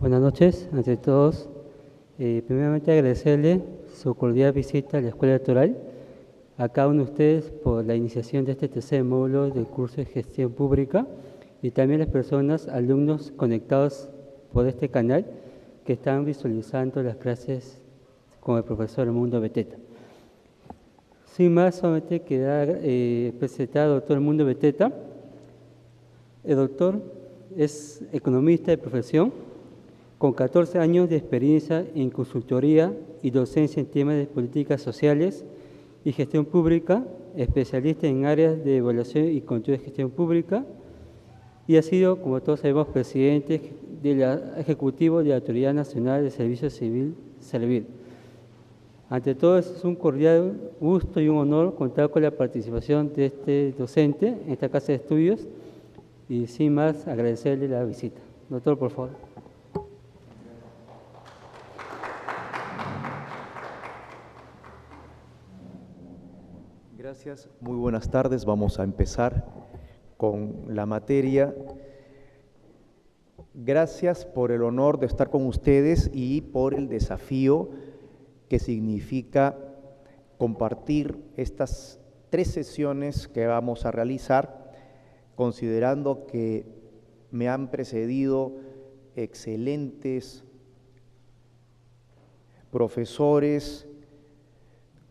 Buenas noches, ante todos. Primeramente agradecerle su cordial visita a la Escuela Electoral, a cada uno de ustedes por la iniciación de este tercer módulo del curso de Gestión Pública y también las personas, alumnos conectados por este canal que están visualizando las clases con el profesor Edmundo Beteta. Sin más, solamente queda presentar al doctor Edmundo Beteta. El doctor es economista de profesión, con 14 años de experiencia en consultoría y docencia en temas de políticas sociales y gestión pública, especialista en áreas de evaluación y control de gestión pública, y ha sido, como todos sabemos, presidente del Ejecutivo de la Autoridad Nacional de Servicio Civil, Servir. Ante todo, es un cordial gusto y un honor contar con la participación de este docente en esta casa de estudios, y sin más, agradecerle la visita. Doctor, por favor. Gracias, muy buenas tardes. Vamos a empezar con la materia. Gracias por el honor de estar con ustedes y por el desafío que significa compartir estas 3 sesiones que vamos a realizar, considerando que me han precedido excelentes profesores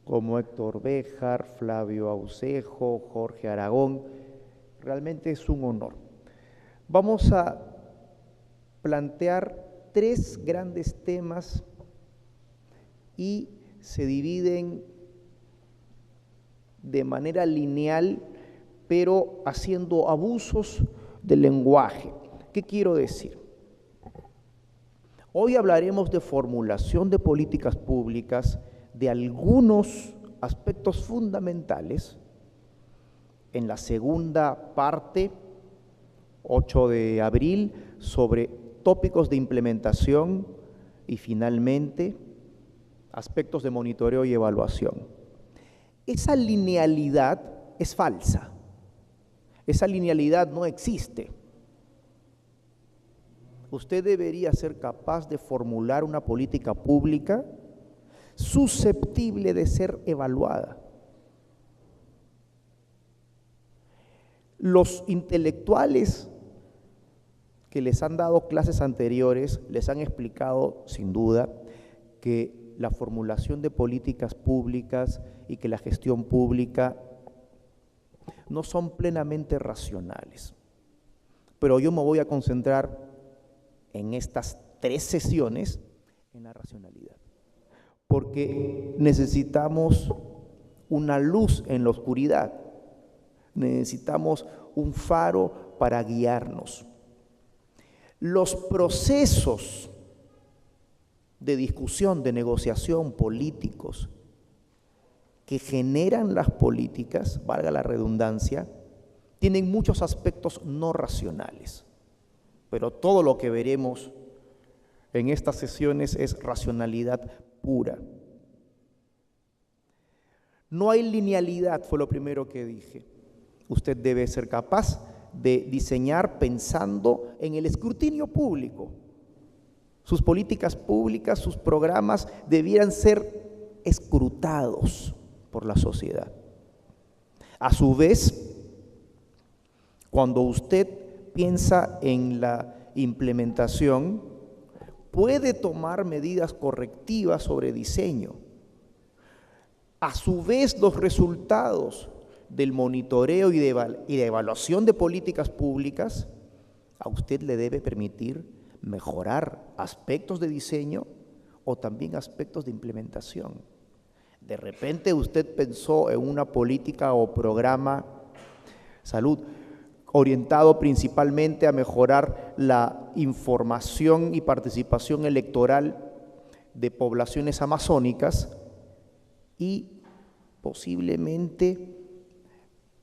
como Héctor Béjar, Flavio Aucejo, Jorge Aragón. Realmente es un honor. Vamos a plantear 3 grandes temas y se dividen de manera lineal, pero haciendo abusos del lenguaje. ¿Qué quiero decir? Hoy hablaremos de formulación de políticas públicas, de algunos aspectos fundamentales. En la segunda parte, 8 de abril, sobre tópicos de implementación y finalmente aspectos de monitoreo y evaluación. Esa linealidad es falsa. Esa linealidad no existe. Usted debería ser capaz de formular una política pública susceptible de ser evaluada. Los intelectuales que les han dado clases anteriores les han explicado, sin duda, que la formulación de políticas públicas y que la gestión pública no son plenamente racionales. Pero yo me voy a concentrar en estas 3 sesiones en la racionalidad, porque necesitamos una luz en la oscuridad, necesitamos un faro para guiarnos. Los procesos de discusión, de negociación políticos que generan las políticas, valga la redundancia, tienen muchos aspectos no racionales, pero todo lo que veremos en estas sesiones es racionalidad pura. No hay linealidad, fue lo primero que dije. Usted debe ser capaz de diseñar pensando en el escrutinio público. Sus políticas públicas, sus programas debieran ser escrutados por la sociedad. A su vez, cuando usted piensa en la implementación, puede tomar medidas correctivas sobre diseño. A su vez, los resultados del monitoreo y de evaluación de políticas públicas a usted le debe permitir mejorar aspectos de diseño o también aspectos de implementación. De repente usted pensó en una política o programa salud orientado principalmente a mejorar la información y participación electoral de poblaciones amazónicas y posiblemente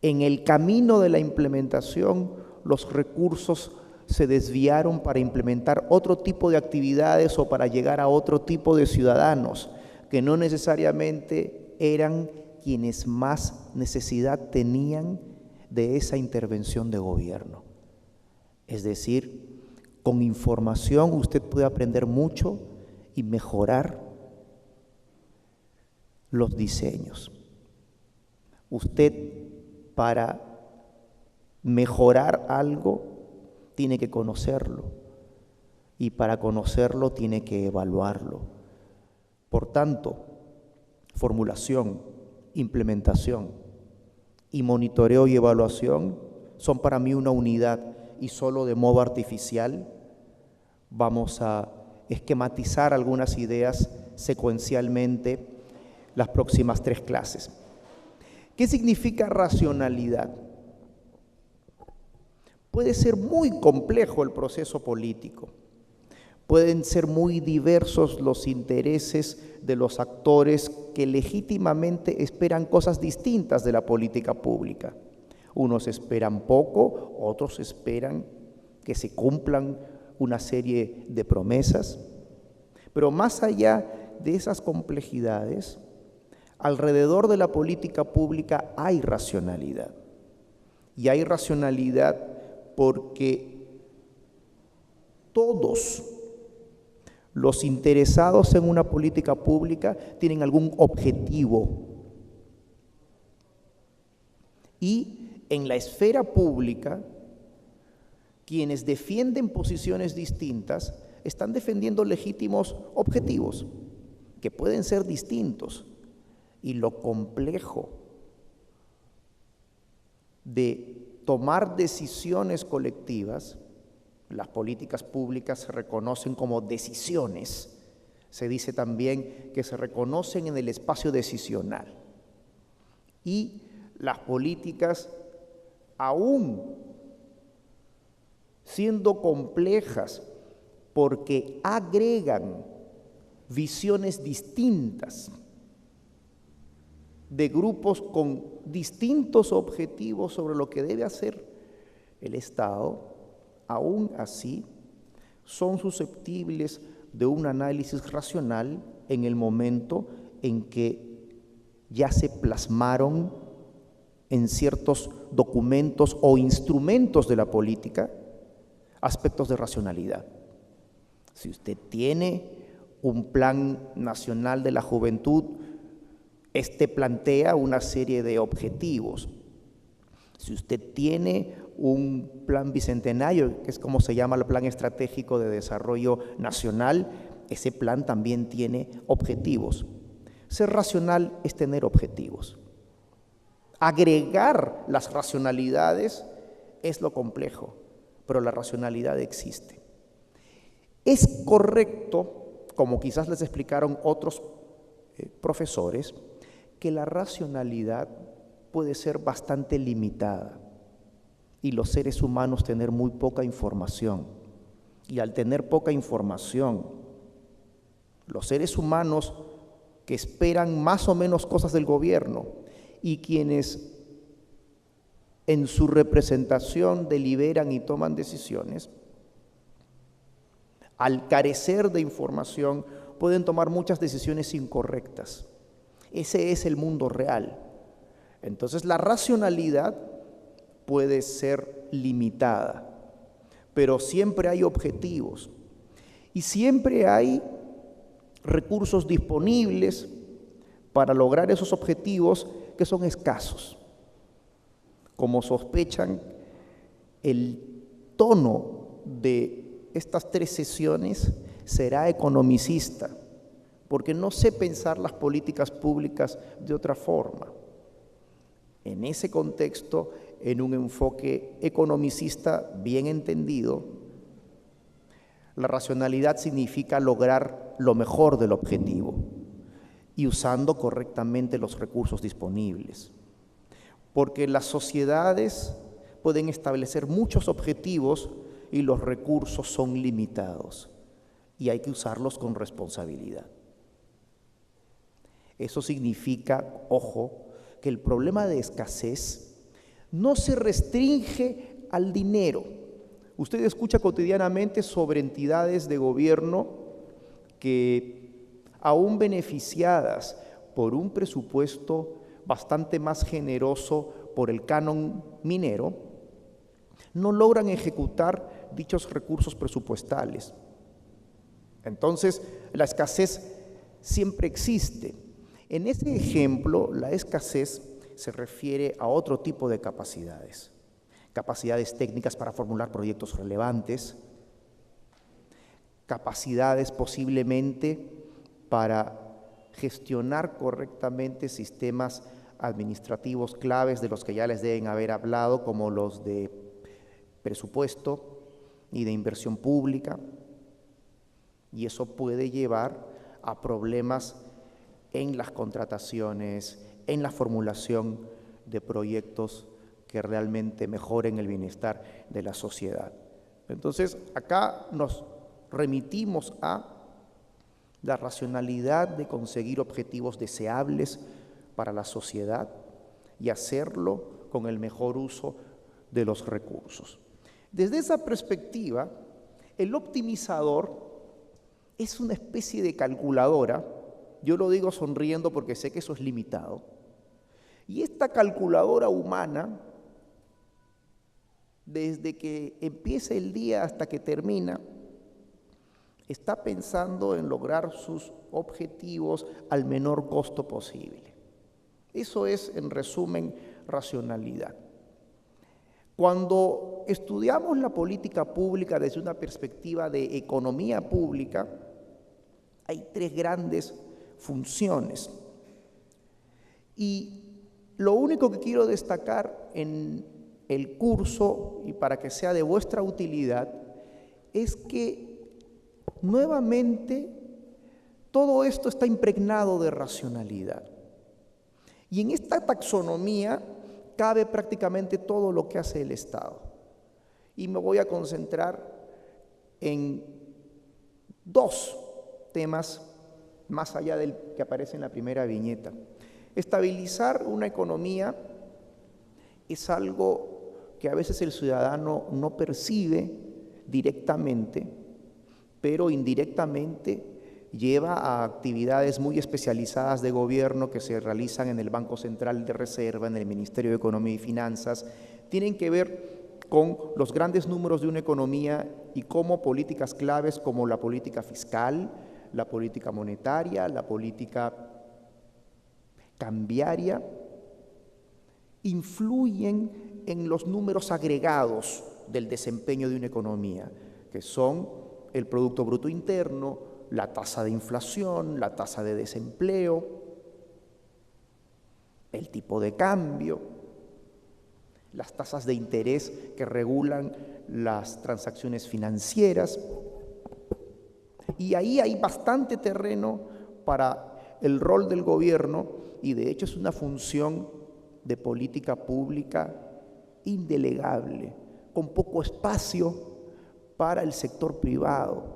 en el camino de la implementación los recursos se desviaron para implementar otro tipo de actividades o para llegar a otro tipo de ciudadanos que no necesariamente eran quienes más necesidad tenían de esa intervención de gobierno. Es decir, Con información usted puede aprender mucho y mejorar los diseños. Usted, para mejorar algo, tiene que conocerlo. Y para conocerlo, tiene que evaluarlo. Por tanto, formulación, implementación y monitoreo y evaluación son para mí una unidad, y solo de modo artificial vamos a esquematizar algunas ideas secuencialmente las próximas 3 clases. ¿Qué significa racionalidad? Puede ser muy complejo el proceso político. Pueden ser muy diversos los intereses de los actores que legítimamente esperan cosas distintas de la política pública. Unos esperan poco, otros esperan que se cumplan una serie de promesas. Pero más allá de esas complejidades, alrededor de la política pública hay racionalidad. Y hay racionalidad porque todos los interesados en una política pública tienen algún objetivo. Y en la esfera pública, quienes defienden posiciones distintas están defendiendo legítimos objetivos que pueden ser distintos. Y lo complejo de tomar decisiones colectivas, las políticas públicas se reconocen como decisiones. Se dice también que se reconocen en el espacio decisional. Y las políticas, aún siendo complejas porque agregan visiones distintas de grupos con distintos objetivos sobre lo que debe hacer el Estado, aún así son susceptibles de un análisis racional en el momento en que ya se plasmaron en ciertos documentos o instrumentos de la política aspectos de racionalidad. Si usted tiene un plan nacional de la juventud, este plantea una serie de objetivos. Si usted tiene un plan bicentenario, que es como se llama el Plan Estratégico de Desarrollo Nacional, ese plan también tiene objetivos. Ser racional es tener objetivos. Agregar las racionalidades es lo complejo, pero la racionalidad existe. Es correcto, como quizás les explicaron otros profesores, que la racionalidad puede ser bastante limitada y los seres humanos tener muy poca información. Y al tener poca información, los seres humanos que esperan más o menos cosas del gobierno y quienes en su representación deliberan y toman decisiones, al carecer de información pueden tomar muchas decisiones incorrectas. Ese es el mundo real. Entonces la racionalidad puede ser limitada, pero siempre hay objetivos y siempre hay recursos disponibles para lograr esos objetivos que son escasos. Como sospechan, el tono de estas 3 sesiones será economicista, porque no sé pensar las políticas públicas de otra forma. En ese contexto, en un enfoque economicista bien entendido, la racionalidad significa lograr lo mejor del objetivo y usando correctamente los recursos disponibles. Porque las sociedades pueden establecer muchos objetivos y los recursos son limitados y hay que usarlos con responsabilidad. Eso significa, ojo, que el problema de escasez no se restringe al dinero. Usted escucha cotidianamente sobre entidades de gobierno que, aún beneficiadas por un presupuesto bastante más generoso por el canon minero, no logran ejecutar dichos recursos presupuestales. Entonces, la escasez siempre existe. En ese ejemplo, la escasez se refiere a otro tipo de capacidades. Capacidades técnicas para formular proyectos relevantes, capacidades posiblemente para gestionar correctamente sistemas administrativos claves de los que ya les deben haber hablado, como los de presupuesto y de inversión pública, y eso puede llevar a problemas en las contrataciones, en la formulación de proyectos que realmente mejoren el bienestar de la sociedad. Entonces, acá nos remitimos a la racionalidad de conseguir objetivos deseables para la sociedad y hacerlo con el mejor uso de los recursos. Desde esa perspectiva, el optimizador es una especie de calculadora. Yo lo digo sonriendo porque sé que eso es limitado. Y esta calculadora humana, desde que empieza el día hasta que termina, está pensando en lograr sus objetivos al menor costo posible. Eso es, en resumen, racionalidad. Cuando estudiamos la política pública desde una perspectiva de economía pública, hay tres grandes funciones. Y lo único que quiero destacar en el curso, y para que sea de vuestra utilidad, es que nuevamente todo esto está impregnado de racionalidad. Y en esta taxonomía cabe prácticamente todo lo que hace el Estado. Y me voy a concentrar en dos temas más allá del que aparece en la primera viñeta. Estabilizar una economía es algo que a veces el ciudadano no percibe directamente, pero indirectamente lleva a actividades muy especializadas de gobierno que se realizan en el Banco Central de Reserva, en el Ministerio de Economía y Finanzas. Tienen que ver con los grandes números de una economía y cómo políticas claves como la política fiscal, la política monetaria, la política cambiaria, influyen en los números agregados del desempeño de una economía, que son el Producto Bruto Interno, la tasa de inflación, la tasa de desempleo, el tipo de cambio, las tasas de interés que regulan las transacciones financieras. Y ahí hay bastante terreno para el rol del gobierno y de hecho es una función de política pública indelegable, con poco espacio para el sector privado.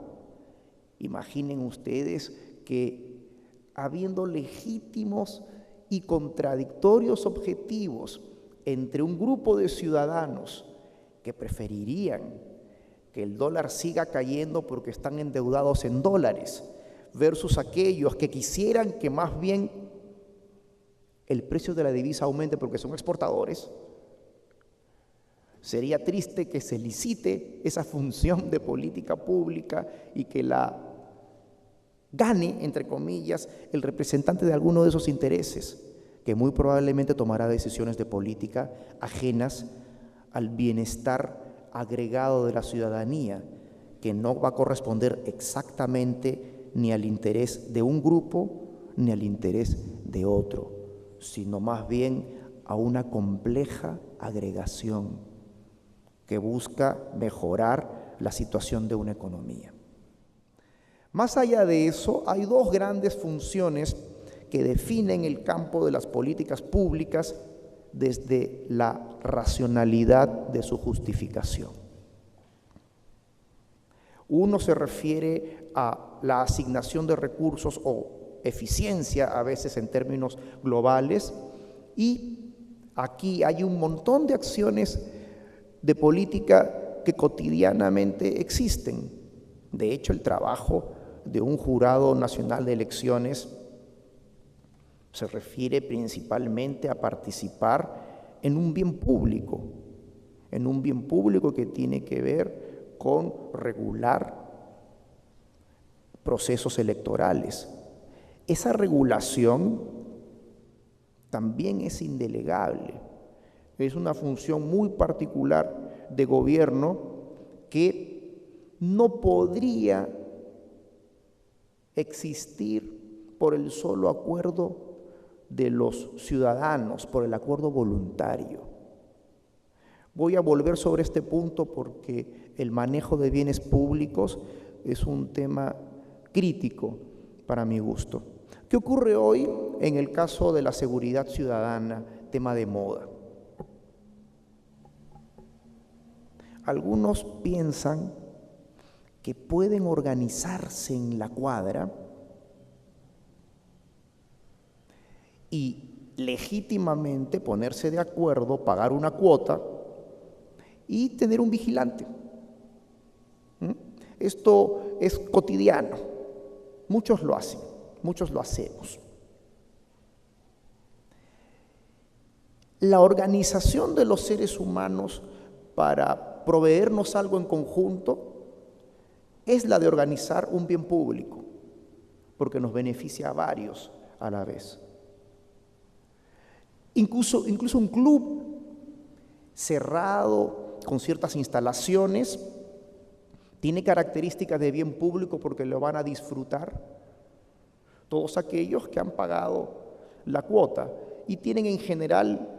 Imaginen ustedes que habiendo legítimos y contradictorios objetivos entre un grupo de ciudadanos que preferirían que el dólar siga cayendo porque están endeudados en dólares, versus aquellos que quisieran que más bien el precio de la divisa aumente porque son exportadores, sería triste que se licite esa función de política pública y que la gane, entre comillas, el representante de alguno de esos intereses, que muy probablemente tomará decisiones de política ajenas al bienestar agregado de la ciudadanía, que no va a corresponder exactamente ni al interés de un grupo ni al interés de otro, sino más bien a una compleja agregación que busca mejorar la situación de una economía. Más allá de eso, hay dos grandes funciones que definen el campo de las políticas públicas desde la racionalidad de su justificación. Uno se refiere a la asignación de recursos o eficiencia, a veces en términos globales, y aquí hay un montón de acciones de política que cotidianamente existen. De hecho, el trabajo de un jurado nacional de elecciones se refiere principalmente a participar en un bien público que tiene que ver con regular procesos electorales. Esa regulación también es indelegable. Es una función muy particular de gobierno que no podría existir por el solo acuerdo de los ciudadanos, por el acuerdo voluntario. Voy a volver sobre este punto porque el manejo de bienes públicos es un tema crítico para mi gusto. ¿Qué ocurre hoy en el caso de la seguridad ciudadana, tema de moda? Algunos piensan que pueden organizarse en la cuadra y legítimamente ponerse de acuerdo, pagar una cuota y tener un vigilante. Esto es cotidiano. Muchos lo hacen, muchos lo hacemos. La organización de los seres humanos para proveernos algo en conjunto es la de organizar un bien público, porque nos beneficia a varios a la vez. Incluso un club cerrado, con ciertas instalaciones, tiene características de bien público porque lo van a disfrutar todos aquellos que han pagado la cuota y tienen en general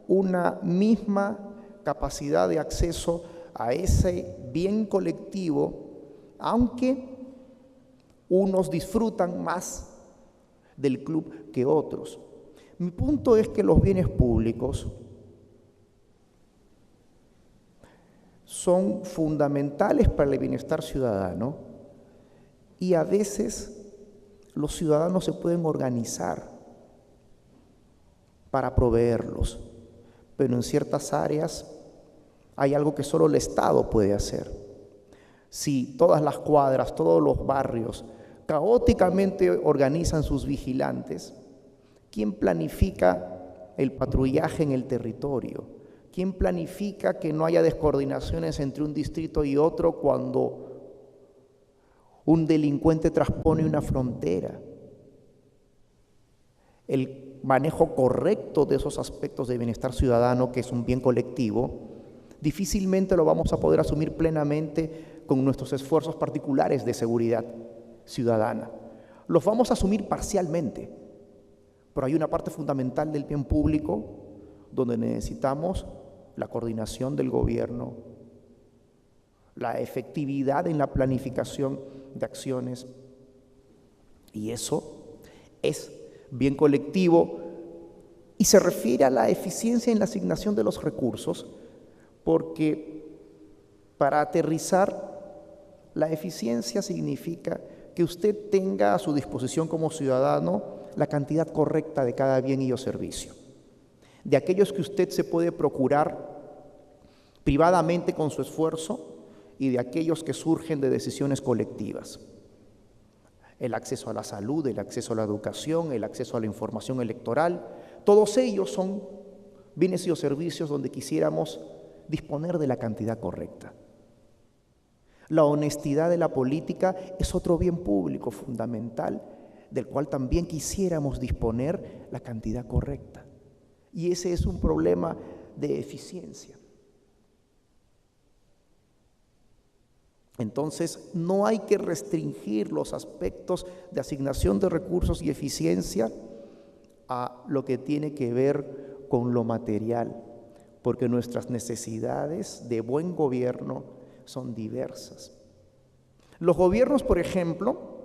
una misma capacidad de acceso a ese bien colectivo, aunque unos disfrutan más del club que otros. Mi punto es que los bienes públicos son fundamentales para el bienestar ciudadano y a veces los ciudadanos se pueden organizar para proveerlos, pero en ciertas áreas hay algo que solo el Estado puede hacer. Si todas las cuadras, todos los barrios caóticamente organizan sus vigilantes, ¿quién planifica el patrullaje en el territorio? ¿Quién planifica que no haya descoordinaciones entre un distrito y otro cuando un delincuente transpone una frontera? El manejo correcto de esos aspectos de bienestar ciudadano, que es un bien colectivo, difícilmente lo vamos a poder asumir plenamente con nuestros esfuerzos particulares de seguridad ciudadana. Los vamos a asumir parcialmente, pero hay una parte fundamental del bien público donde necesitamos la coordinación del gobierno, la efectividad en la planificación de acciones, y eso es bien colectivo y se refiere a la eficiencia en la asignación de los recursos, porque para aterrizar, la eficiencia significa que usted tenga a su disposición como ciudadano la cantidad correcta de cada bien y o servicio, de aquellos que usted se puede procurar privadamente con su esfuerzo y de aquellos que surgen de decisiones colectivas. El acceso a la salud, el acceso a la educación, el acceso a la información electoral, todos ellos son bienes y o servicios donde quisiéramos disponer de la cantidad correcta. La honestidad de la política es otro bien público fundamental del cual también quisiéramos disponer la cantidad correcta. Y ese es un problema de eficiencia. Entonces, no hay que restringir los aspectos de asignación de recursos y eficiencia a lo que tiene que ver con lo material, porque nuestras necesidades de buen gobierno son diversas. Los gobiernos, por ejemplo,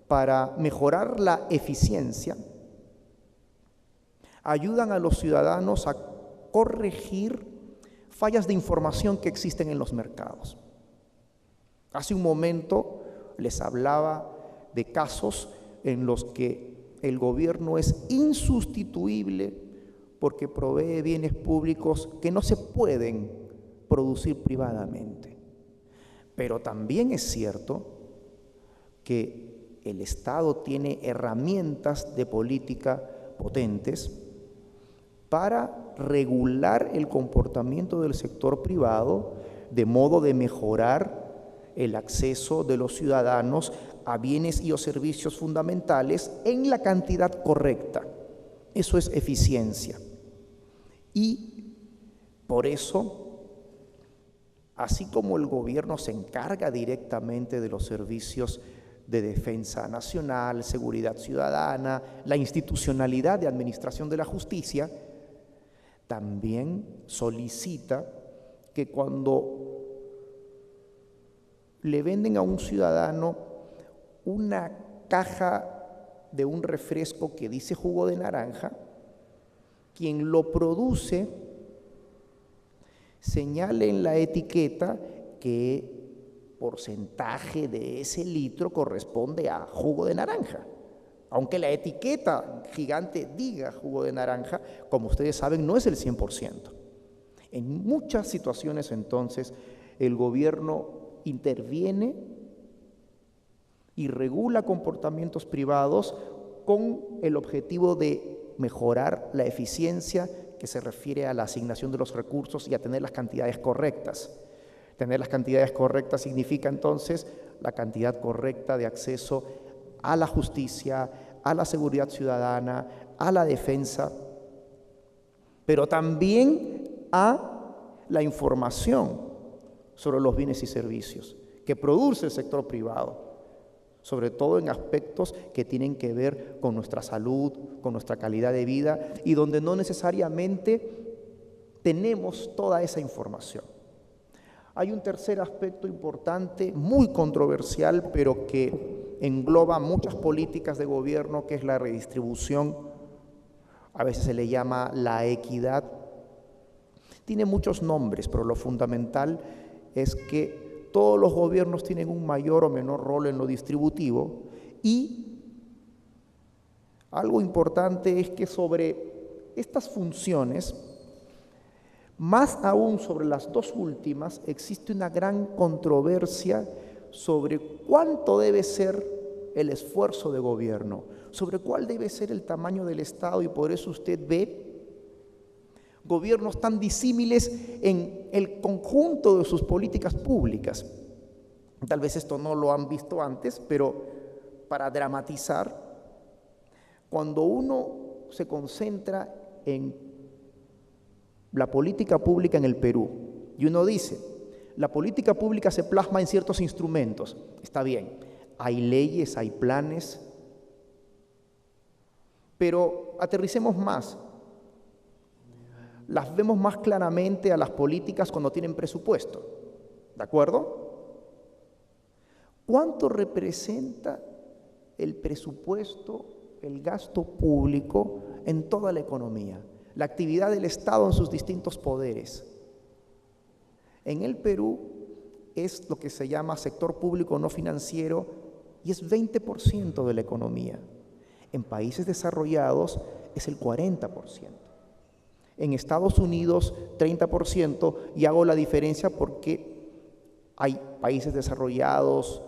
para mejorar la eficiencia, ayudan a los ciudadanos a corregir fallas de información que existen en los mercados. Hace un momento les hablaba de casos en los que el gobierno es insustituible porque provee bienes públicos que no se pueden producir privadamente. Pero también es cierto que el Estado tiene herramientas de política potentes para regular el comportamiento del sector privado de modo de mejorar el acceso de los ciudadanos a bienes y o servicios fundamentales en la cantidad correcta. Eso es eficiencia. Y por eso, así como el gobierno se encarga directamente de los servicios de defensa nacional, seguridad ciudadana, la institucionalidad de administración de la justicia, también solicita que cuando le venden a un ciudadano una caja de un refresco que dice jugo de naranja, quien lo produce señale en la etiqueta que porcentaje de ese litro corresponde a jugo de naranja. Aunque la etiqueta gigante diga jugo de naranja, como ustedes saben, no es el 100%. En muchas situaciones, entonces, el gobierno interviene y regula comportamientos privados con el objetivo de mejorar la eficiencia que se refiere a la asignación de los recursos y a tener las cantidades correctas. Tener las cantidades correctas significa entonces la cantidad correcta de acceso a la justicia, a la seguridad ciudadana, a la defensa, pero también a la información sobre los bienes y servicios que produce el sector privado, sobre todo en aspectos que tienen que ver con nuestra salud, con nuestra calidad de vida y donde no necesariamente tenemos toda esa información. Hay un tercer aspecto importante, muy controversial, pero que engloba muchas políticas de gobierno, que es la redistribución. A veces se le llama la equidad. Tiene muchos nombres, pero lo fundamental es que todos los gobiernos tienen un mayor o menor rol en lo distributivo y algo importante es que sobre estas funciones, más aún sobre las dos últimas, existe una gran controversia sobre cuánto debe ser el esfuerzo de gobierno, sobre cuál debe ser el tamaño del Estado, y por eso usted ve gobiernos tan disímiles en el conjunto de sus políticas públicas. Tal vez esto no lo han visto antes, pero para dramatizar, cuando uno se concentra en la política pública en el Perú, y uno dice, la política pública se plasma en ciertos instrumentos, está bien, hay leyes, hay planes, pero aterricemos más. Las vemos más claramente a las políticas cuando tienen presupuesto, ¿de acuerdo? ¿Cuánto representa el presupuesto, el gasto público en toda la economía? La actividad del Estado en sus distintos poderes. En el Perú es lo que se llama sector público no financiero y es 20% de la economía. En países desarrollados es el 40%. En Estados Unidos 30%, y hago la diferencia porque hay países desarrollados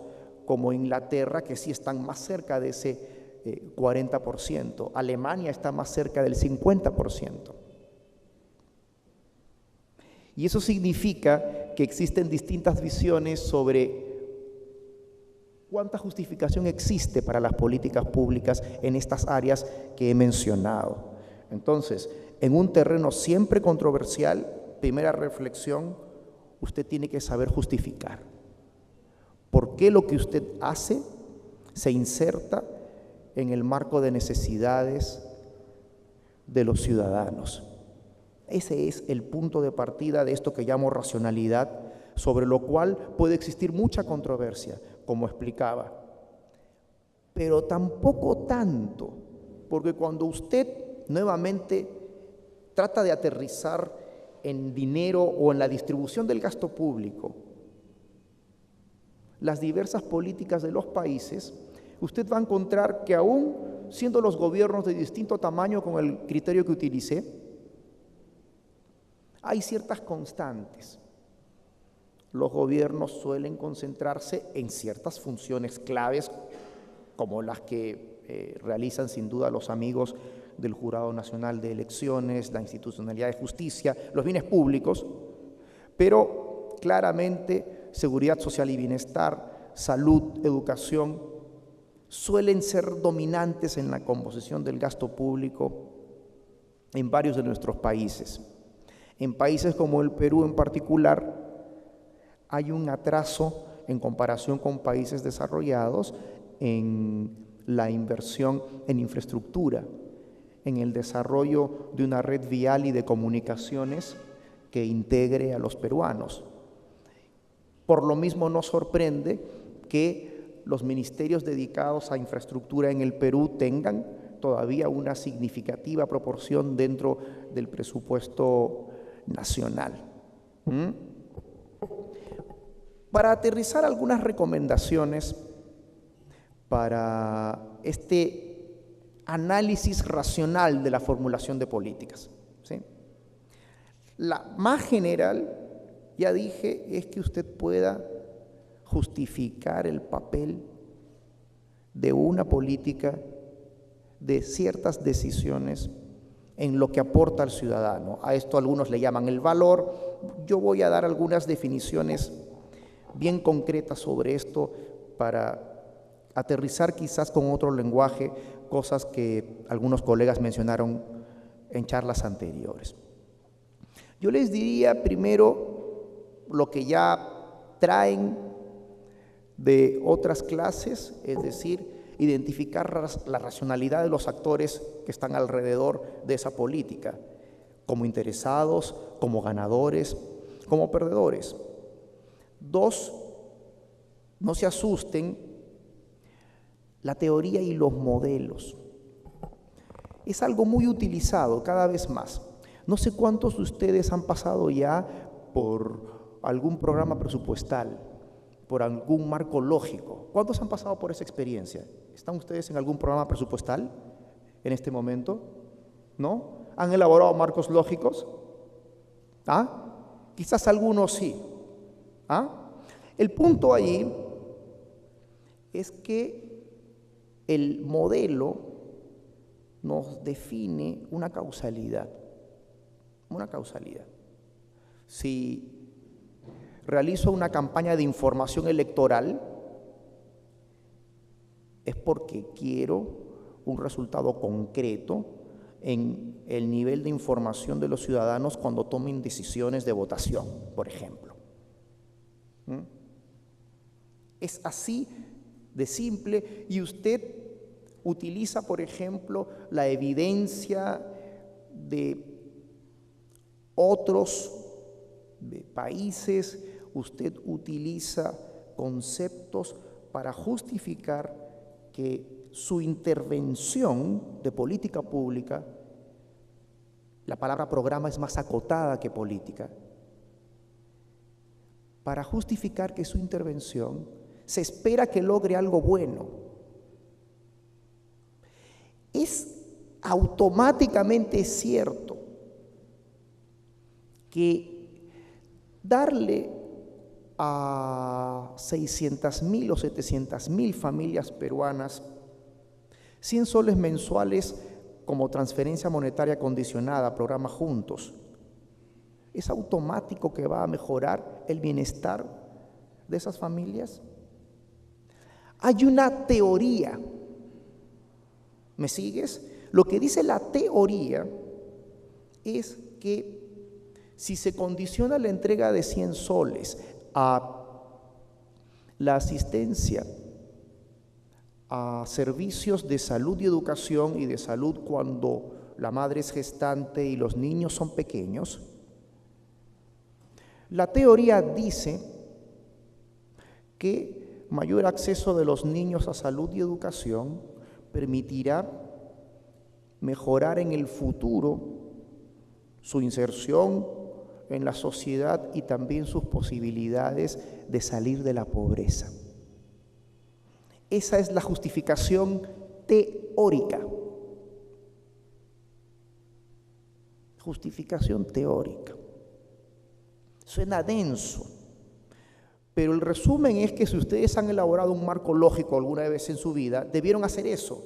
como Inglaterra que sí están más cerca de ese 40%. Alemania está más cerca del 50%. Y eso significa que existen distintas visiones sobre cuánta justificación existe para las políticas públicas en estas áreas que he mencionado. Entonces, en un terreno siempre controversial, primera reflexión, usted tiene que saber justificar. ¿Por qué lo que usted hace se inserta en el marco de necesidades de los ciudadanos? Ese es el punto de partida de esto que llamo racionalidad, sobre lo cual puede existir mucha controversia, como explicaba. Pero tampoco tanto, porque cuando usted nuevamente trata de aterrizar en dinero o en la distribución del gasto público las diversas políticas de los países, usted va a encontrar que aún siendo los gobiernos de distinto tamaño con el criterio que utilicé, hay ciertas constantes. Los gobiernos suelen concentrarse en ciertas funciones claves, como las que realizan sin duda los amigos del Jurado Nacional de Elecciones, la institucionalidad de justicia, los bienes públicos, pero claramente seguridad social y bienestar, salud, educación, suelen ser dominantes en la composición del gasto público en varios de nuestros países. En países como el Perú en particular, hay un atraso en comparación con países desarrollados en la inversión en infraestructura, en el desarrollo de una red vial y de comunicaciones que integre a los peruanos. Por lo mismo, no sorprende que los ministerios dedicados a infraestructura en el Perú tengan todavía una significativa proporción dentro del presupuesto nacional. Para aterrizar algunas recomendaciones para este análisis racional de la formulación de políticas, ¿sí? La más general, ya dije, es que usted pueda justificar el papel de una política, de ciertas decisiones en lo que aporta al ciudadano. A esto algunos le llaman el valor. Yo voy a dar algunas definiciones bien concretas sobre esto para aterrizar quizás con otro lenguaje, cosas que algunos colegas mencionaron en charlas anteriores. Yo les diría primero lo que ya traen de otras clases, es decir, identificar la racionalidad de los actores que están alrededor de esa política, como interesados, como ganadores, como perdedores. 2, no se asusten, la teoría y los modelos. Es algo muy utilizado cada vez más. No sé cuántos de ustedes han pasado ya por algún programa presupuestal, por algún marco lógico. ¿Cuántos han pasado por esa experiencia? ¿Están ustedes en algún programa presupuestal en este momento? ¿No? ¿Han elaborado marcos lógicos? ¿Ah? Quizás algunos sí. ¿Ah? El punto allí es que el modelo nos define una causalidad. Una causalidad. Si realizo una campaña de información electoral, es porque quiero un resultado concreto en el nivel de información de los ciudadanos cuando tomen decisiones de votación, por ejemplo. Es así de simple, y usted utiliza, por ejemplo, la evidencia de otros países, usted utiliza conceptos para justificar que su intervención de política pública, la palabra programa es más acotada que política, para justificar que su intervención se espera que logre algo bueno. Es automáticamente cierto que darle a 600,000 o 700,000 familias peruanas 100 soles mensuales como transferencia monetaria condicionada, programa Juntos, ¿es automático que va a mejorar el bienestar de esas familias? Hay una teoría, ¿me sigues? Lo que dice la teoría es que si se condiciona la entrega de 100 soles a la asistencia a servicios de salud y educación, y de salud cuando la madre es gestante y los niños son pequeños, la teoría dice que mayor acceso de los niños a salud y educación permitirá mejorar en el futuro su inserción en la sociedad y también sus posibilidades de salir de la pobreza. Esa es la justificación teórica. Justificación teórica. Suena denso, pero el resumen es que si ustedes han elaborado un marco lógico alguna vez en su vida, debieron hacer eso.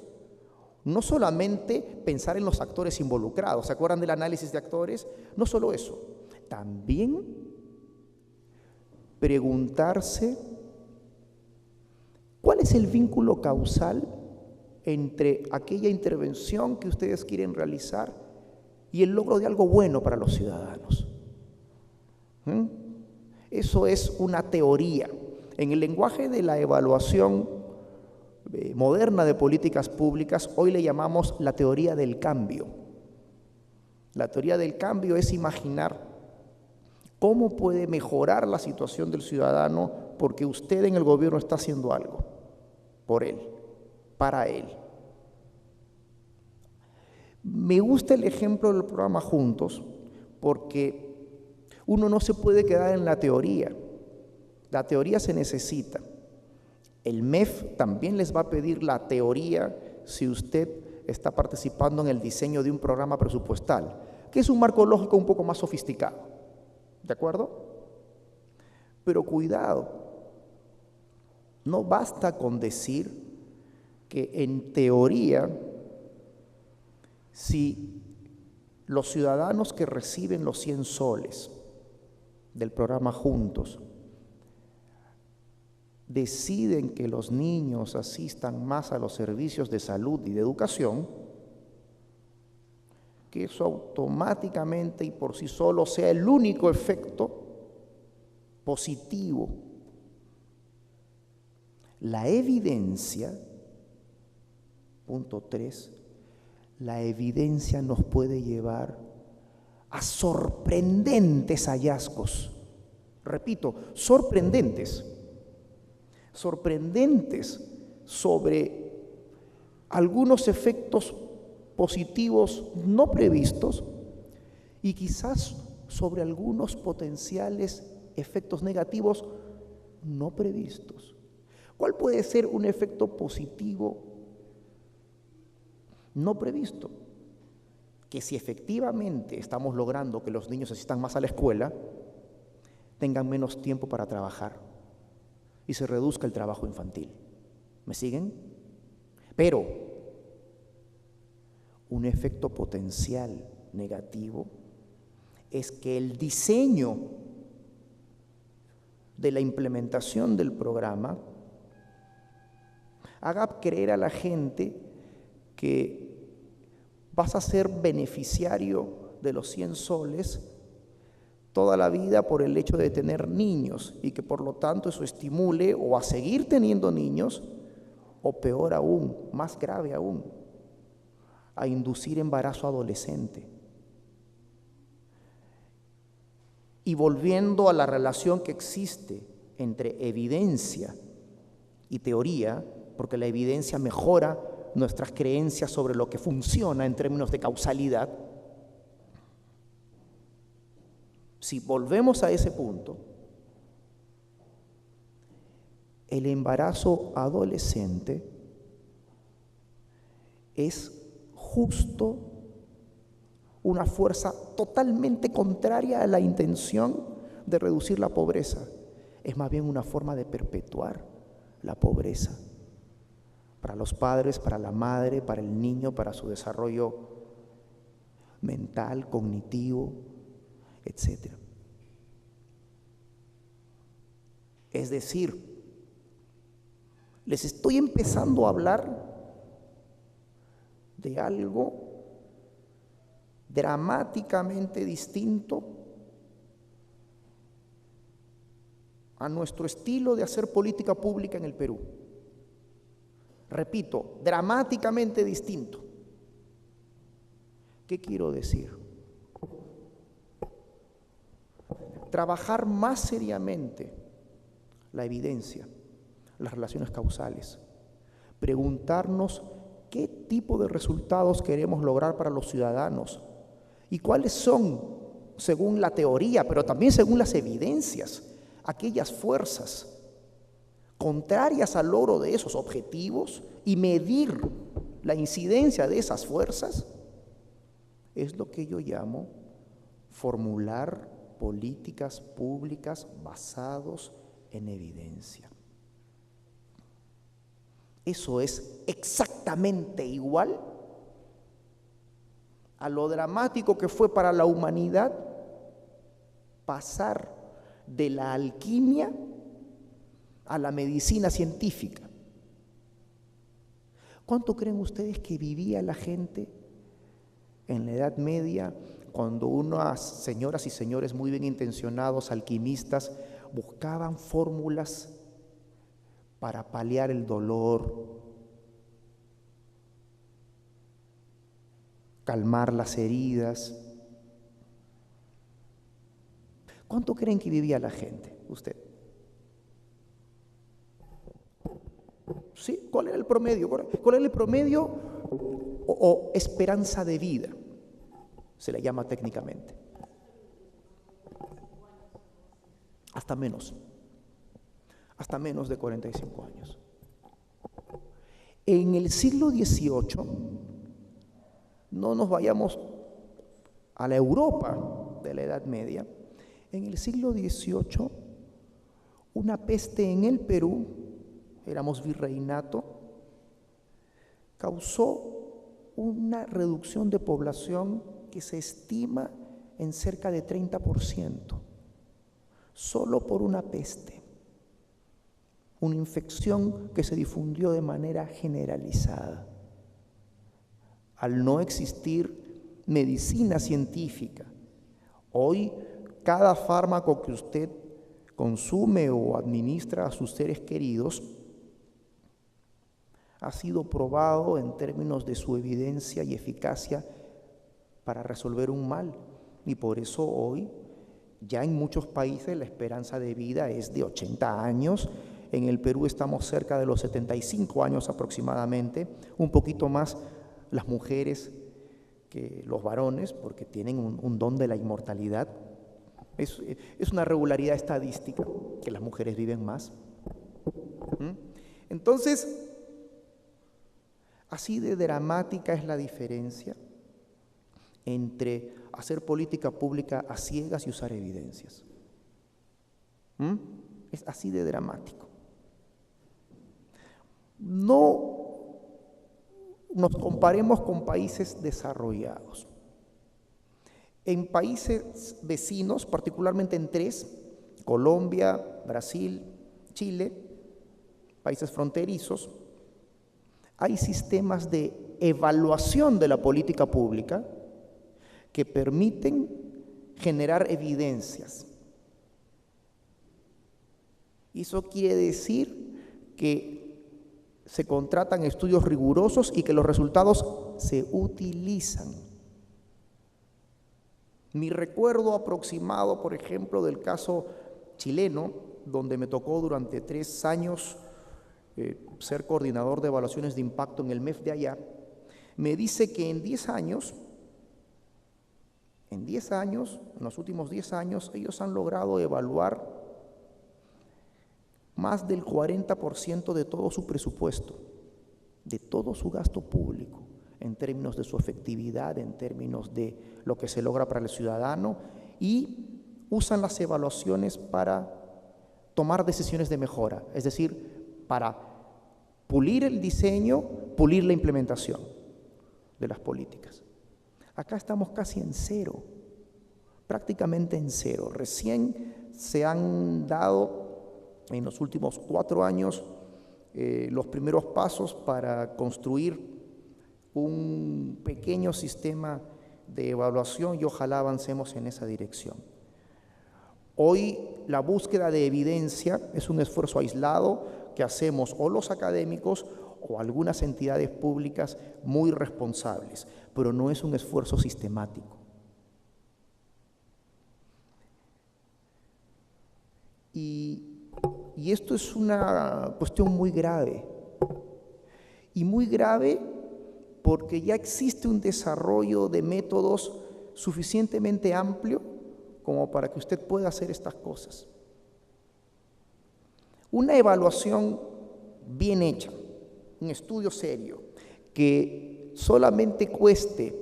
No solamente pensar en los actores involucrados, ¿se acuerdan del análisis de actores? No solo eso, también preguntarse cuál es el vínculo causal entre aquella intervención que ustedes quieren realizar y el logro de algo bueno para los ciudadanos. Eso es una teoría. En el lenguaje de la evaluación moderna de políticas públicas, hoy le llamamos la teoría del cambio. La teoría del cambio es imaginar cómo puede mejorar la situación del ciudadano porque usted en el gobierno está haciendo algo por él, para él. Me gusta el ejemplo del programa Juntos porque uno no se puede quedar en la teoría. La teoría se necesita. El MEF también les va a pedir la teoría si usted está participando en el diseño de un programa presupuestal, que es un marco lógico un poco más sofisticado. ¿De acuerdo? Pero cuidado, no basta con decir que en teoría, si los ciudadanos que reciben los 100 soles del programa Juntos deciden que los niños asistan más a los servicios de salud y de educación, que eso automáticamente y por sí solo sea el único efecto positivo. La evidencia, punto 3, la evidencia nos puede llevar a sorprendentes hallazgos. Repito, sorprendentes sobre algunos efectos positivos no previstos y quizás sobre algunos potenciales efectos negativos no previstos. ¿Cuál puede ser un efecto positivo no previsto? Que si efectivamente estamos logrando que los niños asistan más a la escuela, tengan menos tiempo para trabajar y se reduzca el trabajo infantil. ¿Me siguen? Pero un efecto potencial negativo es que el diseño de la implementación del programa haga creer a la gente que vas a ser beneficiario de los 100 soles toda la vida por el hecho de tener niños y que por lo tanto eso estimule o a seguir teniendo niños o peor aún, más grave aún, a inducir embarazo adolescente. Y volviendo a la relación que existe entre evidencia y teoría, porque la evidencia mejora nuestras creencias sobre lo que funciona en términos de causalidad. Si volvemos a ese punto, el embarazo adolescente es justo una fuerza totalmente contraria a la intención de reducir la pobreza. Es más bien una forma de perpetuar la pobreza para los padres, para la madre, para el niño, para su desarrollo mental, cognitivo, etc. Es decir, les estoy empezando a hablar de algo dramáticamente distinto a nuestro estilo de hacer política pública en el Perú. Repito, dramáticamente distinto. ¿Qué quiero decir? Trabajar más seriamente la evidencia, las relaciones causales, preguntarnos qué tipo de resultados queremos lograr para los ciudadanos y cuáles son, según la teoría, pero también según las evidencias, aquellas fuerzas contrarias al logro de esos objetivos y medir la incidencia de esas fuerzas, es lo que yo llamo formular políticas públicas basados en evidencia. Eso es exactamente igual a lo dramático que fue para la humanidad pasar de la alquimia a la medicina científica. ¿Cuánto creen ustedes que vivía la gente en la Edad Media cuando unas señoras y señores muy bien intencionados, alquimistas, buscaban fórmulas para paliar el dolor, calmar las heridas? ¿Cuánto creen que vivía la gente? Usted. ¿Sí? ¿Cuál era el promedio? ¿Cuál era el promedio o esperanza de vida? Se le llama técnicamente. Hasta menos de 45 años. En el siglo XVIII, no nos vayamos a la Europa de la Edad Media, en el siglo XVIII, una peste en el Perú, éramos virreinato, causó una reducción de población que se estima en cerca de 30%, solo por una peste, una infección que se difundió de manera generalizada. Al no existir medicina científica, hoy cada fármaco que usted consume o administra a sus seres queridos ha sido probado en términos de su evidencia y eficacia para resolver un mal. Y por eso hoy, ya en muchos países, la esperanza de vida es de 80 años. En el Perú estamos cerca de los 75 años aproximadamente, un poquito más las mujeres que los varones, porque tienen un don de la inmortalidad. Es una regularidad estadística que las mujeres viven más. Entonces, así de dramática es la diferencia entre hacer política pública a ciegas y usar evidencias. Es así de dramático. No nos comparemos con países desarrollados. En países vecinos, particularmente en tres, Colombia, Brasil, Chile, países fronterizos, hay sistemas de evaluación de la política pública que permiten generar evidencias. Y eso quiere decir que se contratan estudios rigurosos y que los resultados se utilizan. Mi recuerdo aproximado, por ejemplo, del caso chileno, donde me tocó durante 3 años ser coordinador de evaluaciones de impacto en el MEF de allá, me dice que en 10 años, en los últimos 10 años, ellos han logrado evaluar más del 40% de todo su presupuesto, de todo su gasto público, en términos de su efectividad, en términos de lo que se logra para el ciudadano, y usan las evaluaciones para tomar decisiones de mejora, es decir, para pulir el diseño, pulir la implementación de las políticas. Acá estamos casi en cero, prácticamente en cero. Recién se han dado en los últimos 4 años los primeros pasos para construir un pequeño sistema de evaluación y ojalá avancemos en esa dirección. Hoy la búsqueda de evidencia es un esfuerzo aislado que hacemos o los académicos o algunas entidades públicas muy responsables, pero no es un esfuerzo sistemático. Y esto es una cuestión muy grave, y muy grave porque ya existe un desarrollo de métodos suficientemente amplio como para que usted pueda hacer estas cosas. Una evaluación bien hecha, un estudio serio, que solamente cueste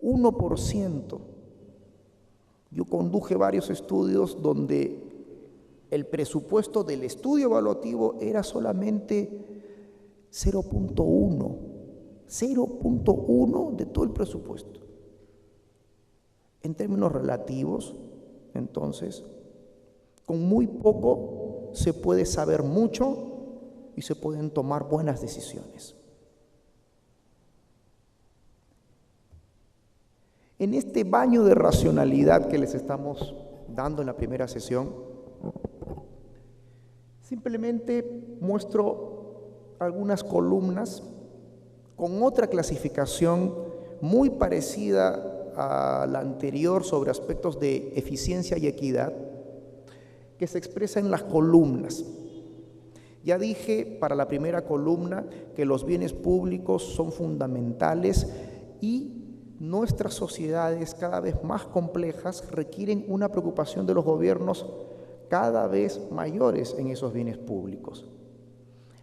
1%. Yo conduje varios estudios donde el presupuesto del estudio evaluativo era solamente 0.1 de todo el presupuesto. En términos relativos, entonces, Con muy poco se puede saber mucho y se pueden tomar buenas decisiones. En este baño de racionalidad que les estamos dando en la primera sesión, simplemente muestro algunas columnas con otra clasificación muy parecida a la anterior sobre aspectos de eficiencia y equidad, que se expresa en las columnas. Ya dije para la primera columna que los bienes públicos son fundamentales y nuestras sociedades cada vez más complejas requieren una preocupación de los gobiernos cada vez mayores en esos bienes públicos.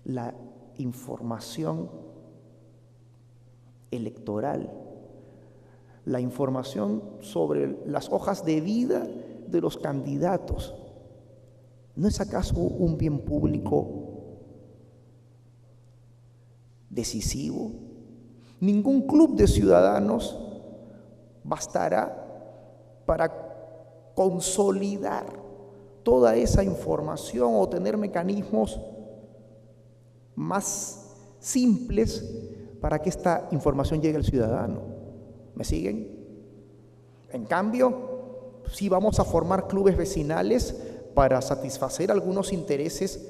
La información electoral, la información sobre las hojas de vida de los candidatos, ¿no es acaso un bien público decisivo? Ningún club de ciudadanos bastará para consolidar toda esa información o tener mecanismos más simples para que esta información llegue al ciudadano. ¿Me siguen? En cambio, sí vamos a formar clubes vecinales para satisfacer algunos intereses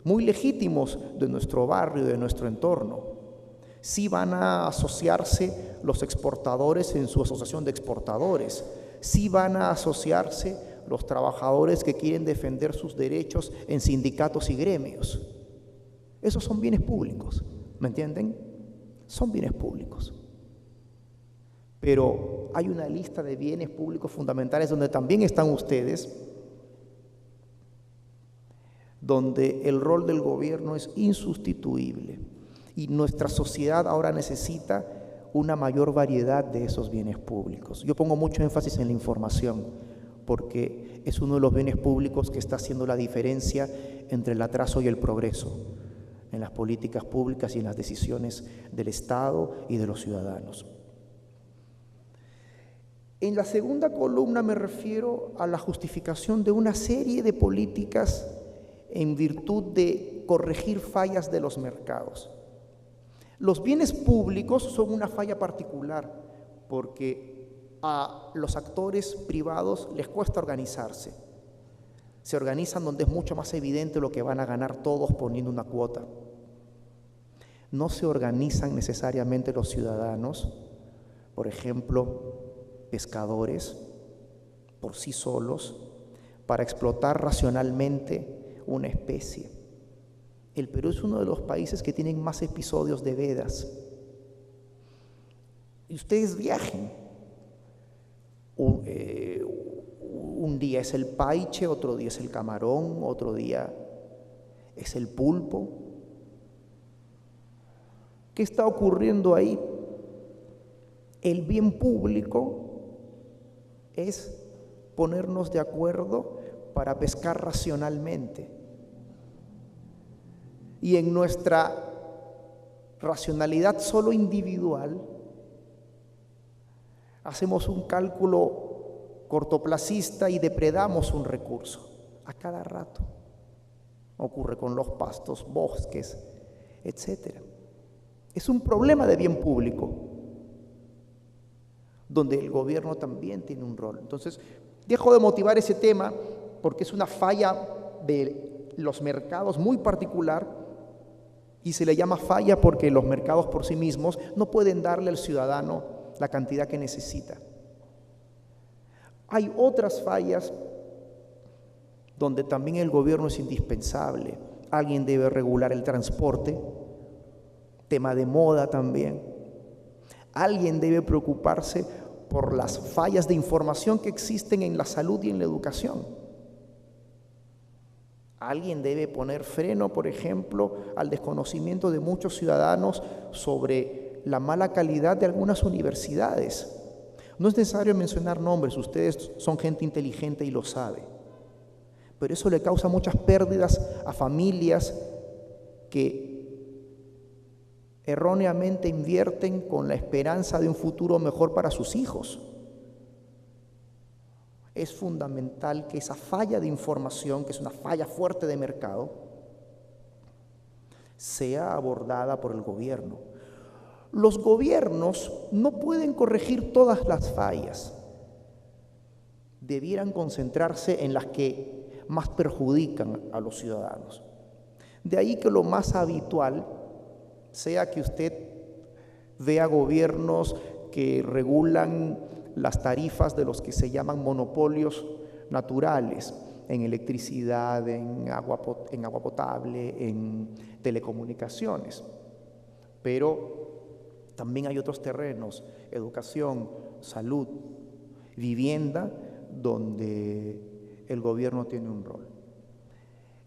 muy legítimos de nuestro barrio, de nuestro entorno. Sí van a asociarse los exportadores en su asociación de exportadores. Sí van a asociarse los trabajadores que quieren defender sus derechos en sindicatos y gremios. Esos son bienes públicos, ¿me entienden? Son bienes públicos. Pero hay una lista de bienes públicos fundamentales donde también están ustedes, donde el rol del gobierno es insustituible. Y nuestra sociedad ahora necesita una mayor variedad de esos bienes públicos. Yo pongo mucho énfasis en la información, porque es uno de los bienes públicos que está haciendo la diferencia entre el atraso y el progreso en las políticas públicas y en las decisiones del Estado y de los ciudadanos. En la segunda columna me refiero a la justificación de una serie de políticas en virtud de corregir fallas de los mercados. Los bienes públicos son una falla particular porque a los actores privados les cuesta organizarse. Se organizan donde es mucho más evidente lo que van a ganar todos poniendo una cuota. No se organizan necesariamente los ciudadanos, por ejemplo, pescadores, por sí solos, para explotar racionalmente una especie. El Perú es uno de los países que tienen más episodios de vedas. Y ustedes viajen. Un día es el paiche, otro día es el camarón, otro día es el pulpo. ¿Qué está ocurriendo ahí? El bien público es ponernos de acuerdo para pescar racionalmente. Y en nuestra racionalidad solo individual, hacemos un cálculo cortoplacista y depredamos un recurso a cada rato. Ocurre con los pastos, bosques, etc. Es un problema de bien público, donde el gobierno también tiene un rol. Entonces, dejo de motivar ese tema porque es una falla de los mercados muy particular. Y se le llama falla porque los mercados por sí mismos no pueden darle al ciudadano la cantidad que necesita. Hay otras fallas donde también el gobierno es indispensable. Alguien debe regular el transporte, tema de moda también. Alguien debe preocuparse por las fallas de información que existen en la salud y en la educación. Alguien debe poner freno, por ejemplo, al desconocimiento de muchos ciudadanos sobre la mala calidad de algunas universidades. No es necesario mencionar nombres, ustedes son gente inteligente y lo sabe. Pero eso le causa muchas pérdidas a familias que erróneamente invierten con la esperanza de un futuro mejor para sus hijos. es fundamental que esa falla de información, que es una falla fuerte de mercado, sea abordada por el gobierno. Los gobiernos no pueden corregir todas las fallas. Debieran concentrarse en las que más perjudican a los ciudadanos. De ahí que lo más habitual sea que usted vea gobiernos que regulan las tarifas de los que se llaman monopolios naturales, en electricidad, en agua potable, en telecomunicaciones. Pero también hay otros terrenos, educación, salud, vivienda, donde el gobierno tiene un rol.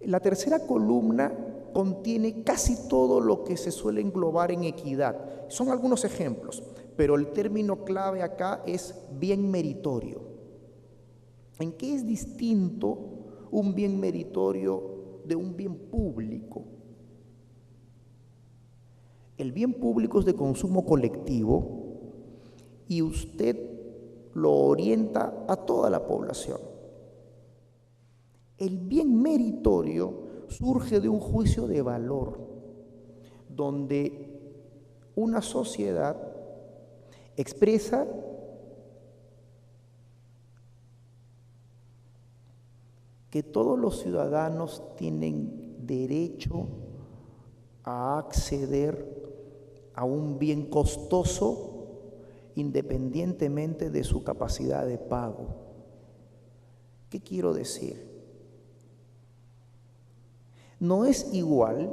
La tercera columna contiene casi todo lo que se suele englobar en equidad. Son algunos ejemplos, pero el término clave acá es bien meritorio. ¿En qué es distinto un bien meritorio de un bien público? El bien público es de consumo colectivo y usted lo orienta a toda la población. El bien meritorio surge de un juicio de valor, donde una sociedad expresa que todos los ciudadanos tienen derecho a acceder a un bien costoso independientemente de su capacidad de pago. ¿Qué quiero decir? No es igual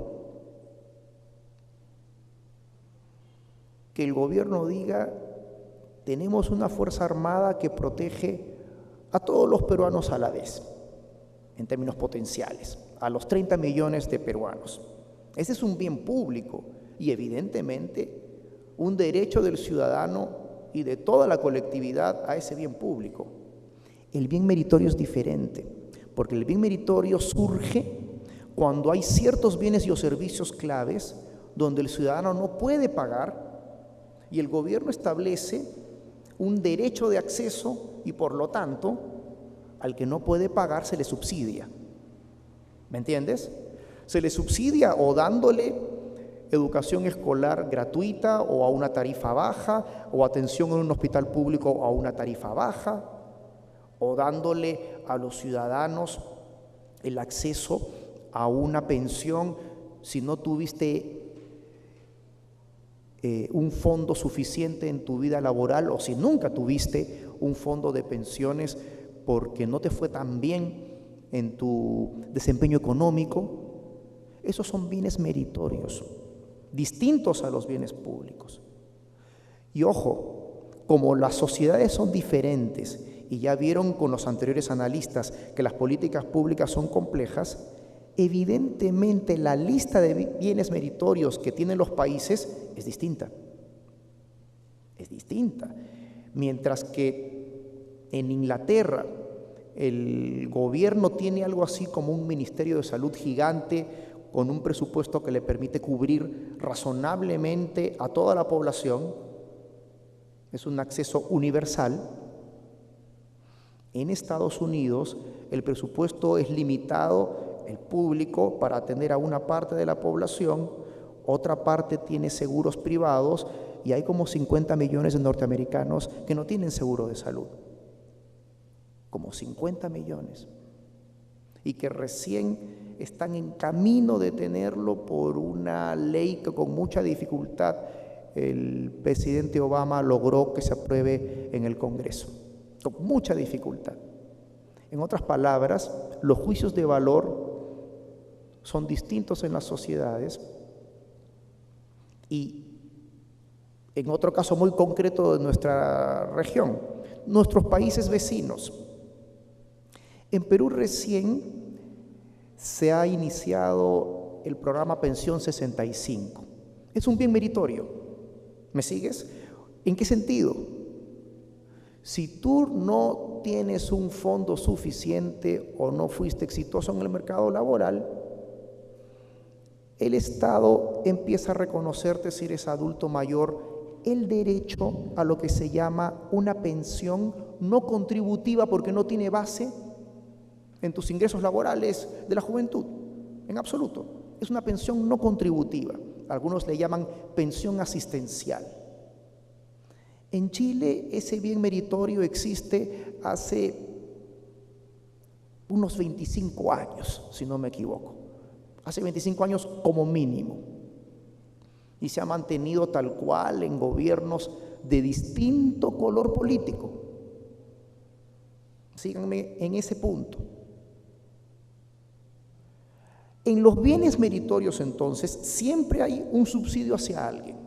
que el gobierno diga: tenemos una fuerza armada que protege a todos los peruanos a la vez, en términos potenciales, a los 30 millones de peruanos. Ese es un bien público y evidentemente un derecho del ciudadano y de toda la colectividad a ese bien público. El bien meritorio es diferente, porque el bien meritorio surge cuando hay ciertos bienes y o servicios claves donde el ciudadano no puede pagar y el gobierno establece un derecho de acceso y por lo tanto al que no puede pagar se le subsidia. ¿Me entiendes? Se le subsidia o dándole educación escolar gratuita o a una tarifa baja, o atención en un hospital público a una tarifa baja, o dándole a los ciudadanos el acceso a una pensión si no tuviste un fondo suficiente en tu vida laboral o si nunca tuviste un fondo de pensiones porque no te fue tan bien en tu desempeño económico. Esos son bienes meritorios, distintos a los bienes públicos. Y ojo, como las sociedades son diferentes, y ya vieron con los anteriores analistas que las políticas públicas son complejas, evidentemente la lista de bienes meritorios que tienen los países es distinta. Es distinta. Mientras que en Inglaterra el gobierno tiene algo así como un ministerio de salud gigante con un presupuesto que le permite cubrir razonablemente a toda la población, es un acceso universal. En Estados Unidos el presupuesto es limitado, el público, para atender a una parte de la población, otra parte tiene seguros privados y hay como 50 millones de norteamericanos que no tienen seguro de salud. Como 50 millones. Y que recién están en camino de tenerlo por una ley que con mucha dificultad el presidente Obama logró que se apruebe en el Congreso. Con mucha dificultad. En otras palabras, los juicios de valor son distintos en las sociedades y en otro caso muy concreto de nuestra región, nuestros países vecinos. En Perú recién se ha iniciado el programa Pensión 65. Es un bien meritorio. ¿Me sigues? ¿En qué sentido? Si tú no tienes un fondo suficiente o no fuiste exitoso en el mercado laboral, el Estado empieza a reconocerte si eres adulto mayor el derecho a lo que se llama una pensión no contributiva porque no tiene base en tus ingresos laborales de la juventud, en absoluto. Es una pensión no contributiva. Algunos le llaman pensión asistencial. En Chile ese bien meritorio existe hace unos 25 años, si no me equivoco. Hace 25 años como mínimo. Y se ha mantenido tal cual en gobiernos de distinto color político. Síganme en ese punto. En los bienes meritorios, entonces, siempre hay un subsidio hacia alguien.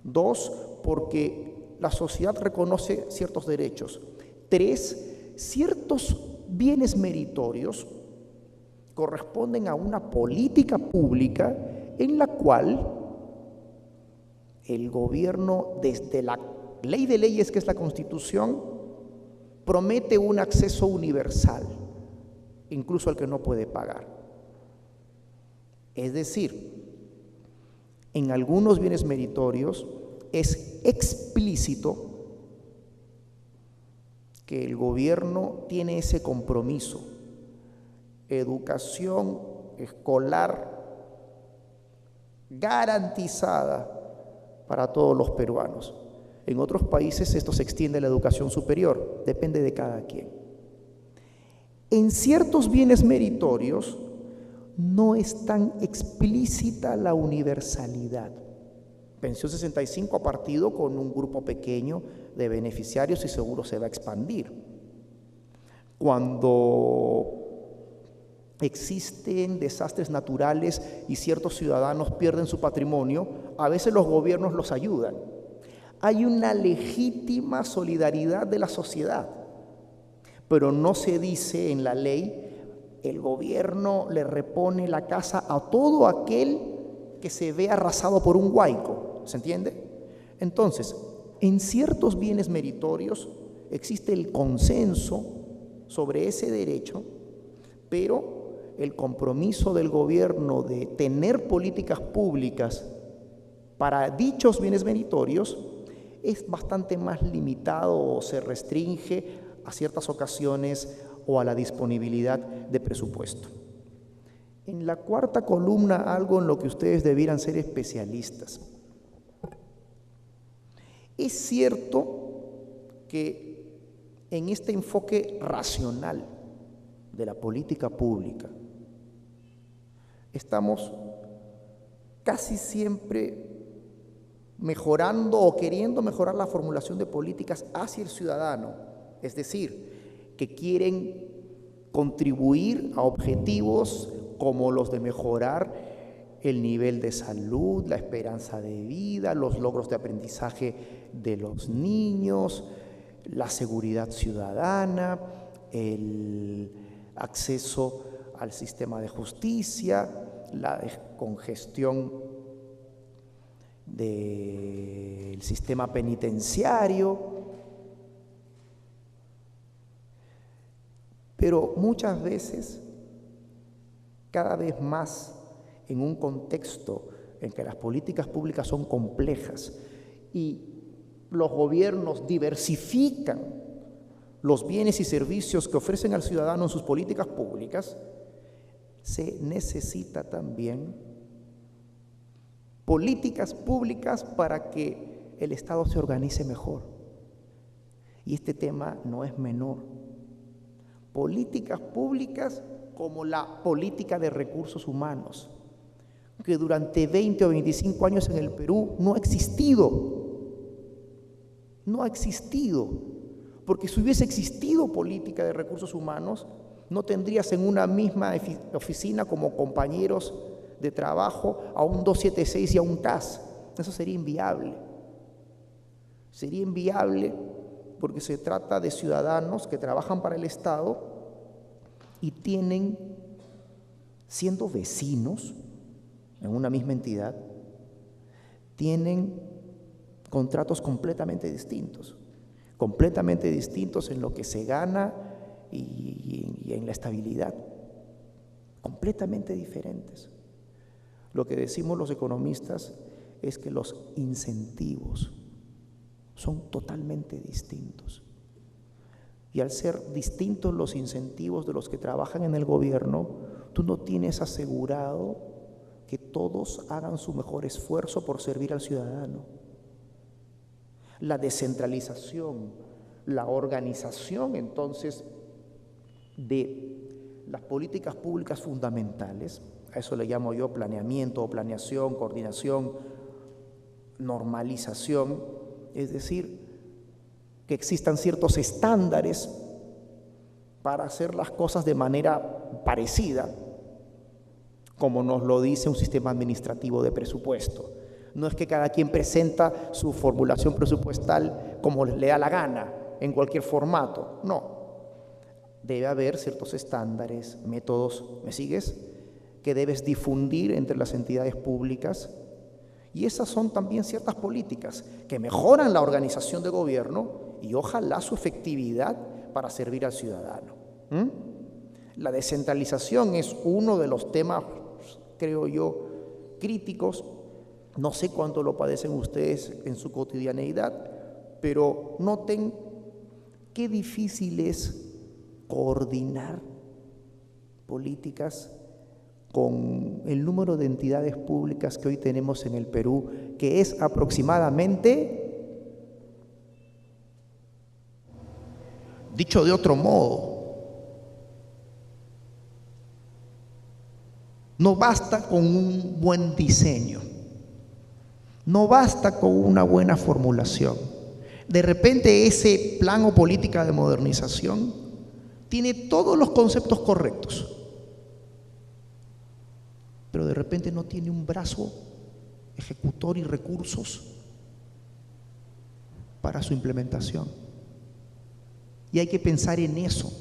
2, porque la sociedad reconoce ciertos derechos. 3, ciertos bienes meritorios corresponden a una política pública en la cual el gobierno, desde la ley de leyes, que es la Constitución, promete un acceso universal, incluso al que no puede pagar. Es decir, en algunos bienes meritorios es explícito que el gobierno tiene ese compromiso. Educación escolar garantizada para todos los peruanos. En otros países esto se extiende a la educación superior, depende de cada quien. En ciertos bienes meritorios no es tan explícita la universalidad. Pensión 65 ha partido con un grupo pequeño de beneficiarios y seguro se va a expandir. Cuando existen desastres naturales y ciertos ciudadanos pierden su patrimonio, a veces los gobiernos los ayudan. Hay una legítima solidaridad de la sociedad, pero no se dice en la ley: el gobierno le repone la casa a todo aquel que se ve arrasado por un huaico. ¿Se entiende? Entonces, en ciertos bienes meritorios existe el consenso sobre ese derecho, pero el compromiso del gobierno de tener políticas públicas para dichos bienes meritorios es bastante más limitado o se restringe a ciertas ocasiones o a la disponibilidad de presupuesto. En la cuarta columna, algo en lo que ustedes debieran ser especialistas. Es cierto que en este enfoque racional de la política pública estamos casi siempre mejorando o queriendo mejorar la formulación de políticas hacia el ciudadano, es decir, que quieren contribuir a objetivos como los de mejorar el nivel de salud, la esperanza de vida, los logros de aprendizaje de los niños, la seguridad ciudadana, el acceso al sistema de justicia, la descongestión del sistema penitenciario. Pero muchas veces, cada vez más, en un contexto en que las políticas públicas son complejas y los gobiernos diversifican los bienes y servicios que ofrecen al ciudadano en sus políticas públicas, se necesita también políticas públicas para que el Estado se organice mejor. Y este tema no es menor. Políticas públicas como la política de recursos humanos, que durante 20 o 25 años en el Perú no ha existido. No ha existido, porque si hubiese existido política de recursos humanos, no tendrías en una misma oficina como compañeros de trabajo a un 276 y a un CAS. Eso sería inviable. Sería inviable porque se trata de ciudadanos que trabajan para el Estado y tienen, siendo vecinos en una misma entidad, tienen contratos completamente distintos en lo que se gana y en la estabilidad, completamente diferentes. Lo que decimos los economistas es que los incentivos son totalmente distintos. Y al ser distintos los incentivos de los que trabajan en el gobierno, tú no tienes asegurado que todos hagan su mejor esfuerzo por servir al ciudadano. La descentralización, la organización entonces de las políticas públicas fundamentales, a eso le llamo yo planeamiento o planeación, coordinación, normalización, es decir, que existan ciertos estándares para hacer las cosas de manera parecida, como nos lo dice un sistema administrativo de presupuesto. No es que cada quien presenta su formulación presupuestal como le da la gana, en cualquier formato, no. Debe haber ciertos estándares, métodos, ¿me sigues?, que debes difundir entre las entidades públicas, y esas son también ciertas políticas que mejoran la organización de gobierno y ojalá su efectividad para servir al ciudadano. La descentralización es uno de los temas, creo yo, críticos. No sé cuánto lo padecen ustedes en su cotidianeidad, pero noten qué difícil es coordinar políticas con el número de entidades públicas que hoy tenemos en el Perú, que es aproximadamente, dicho de otro modo, no basta con un buen diseño, no basta con una buena formulación. De repente ese plan o política de modernización tiene todos los conceptos correctos, pero de repente no tiene un brazo ejecutor y recursos para su implementación. Y hay que pensar en eso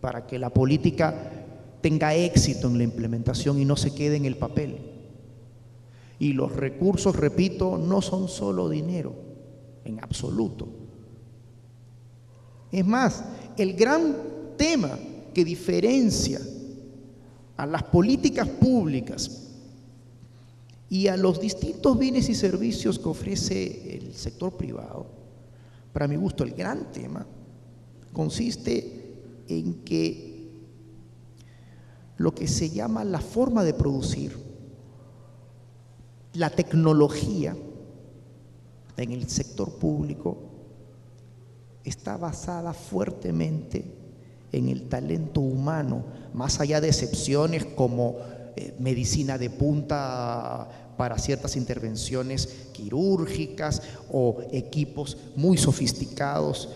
para que la política tenga éxito en la implementación y no se quede en el papel. Y los recursos, repito, no son solo dinero, en absoluto. Es más, el gran tema que diferencia a las políticas públicas y a los distintos bienes y servicios que ofrece el sector privado, para mi gusto, el gran tema consiste en que lo que se llama la forma de producir, la tecnología en el sector público está basada fuertemente en el talento humano, más allá de excepciones como medicina de punta para ciertas intervenciones quirúrgicas o equipos muy sofisticados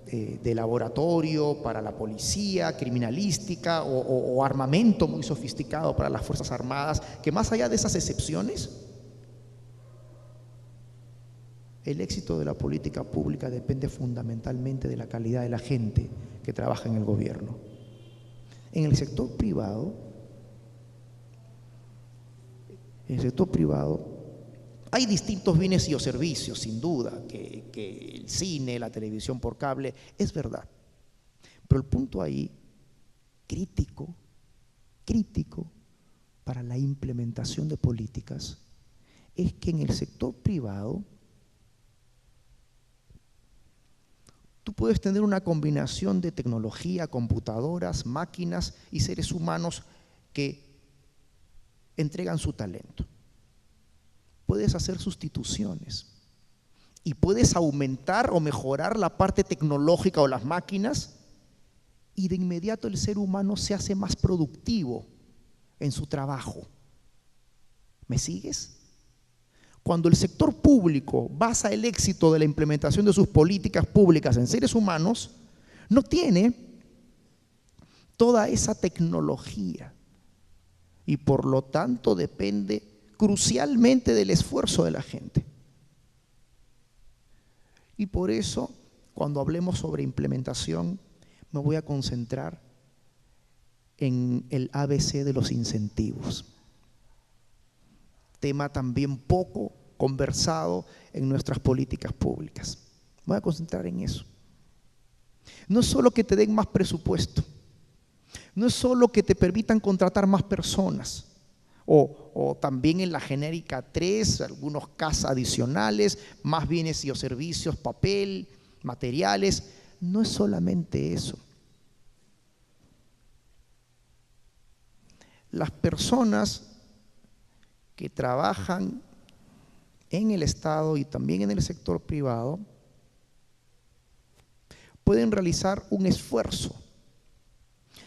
de laboratorio para la policía, criminalística o armamento muy sofisticado para las Fuerzas Armadas, que más allá de esas excepciones, el éxito de la política pública depende fundamentalmente de la calidad de la gente que trabaja en el gobierno. En el sector privado, hay distintos bienes y servicios, sin duda, que el cine, la televisión por cable, es verdad. Pero el punto ahí, crítico para la implementación de políticas, es que en el sector privado tú puedes tener una combinación de tecnología, computadoras, máquinas y seres humanos que entregan su talento. Puedes hacer sustituciones y puedes aumentar o mejorar la parte tecnológica o las máquinas y de inmediato el ser humano se hace más productivo en su trabajo. ¿Me sigues? Cuando el sector público basa el éxito de la implementación de sus políticas públicas en seres humanos, no tiene toda esa tecnología y por lo tanto depende crucialmente del esfuerzo de la gente. Y por eso, cuando hablemos sobre implementación, me voy a concentrar en el ABC de los incentivos. Tema también poco conversado en nuestras políticas públicas. Me voy a concentrar en eso. No es solo que te den más presupuesto, no es solo que te permitan contratar más personas o también en la genérica 3, algunos CAS adicionales, más bienes y o servicios, papel, materiales. No es solamente eso. Las personas que trabajan en el Estado y también en el sector privado pueden realizar un esfuerzo,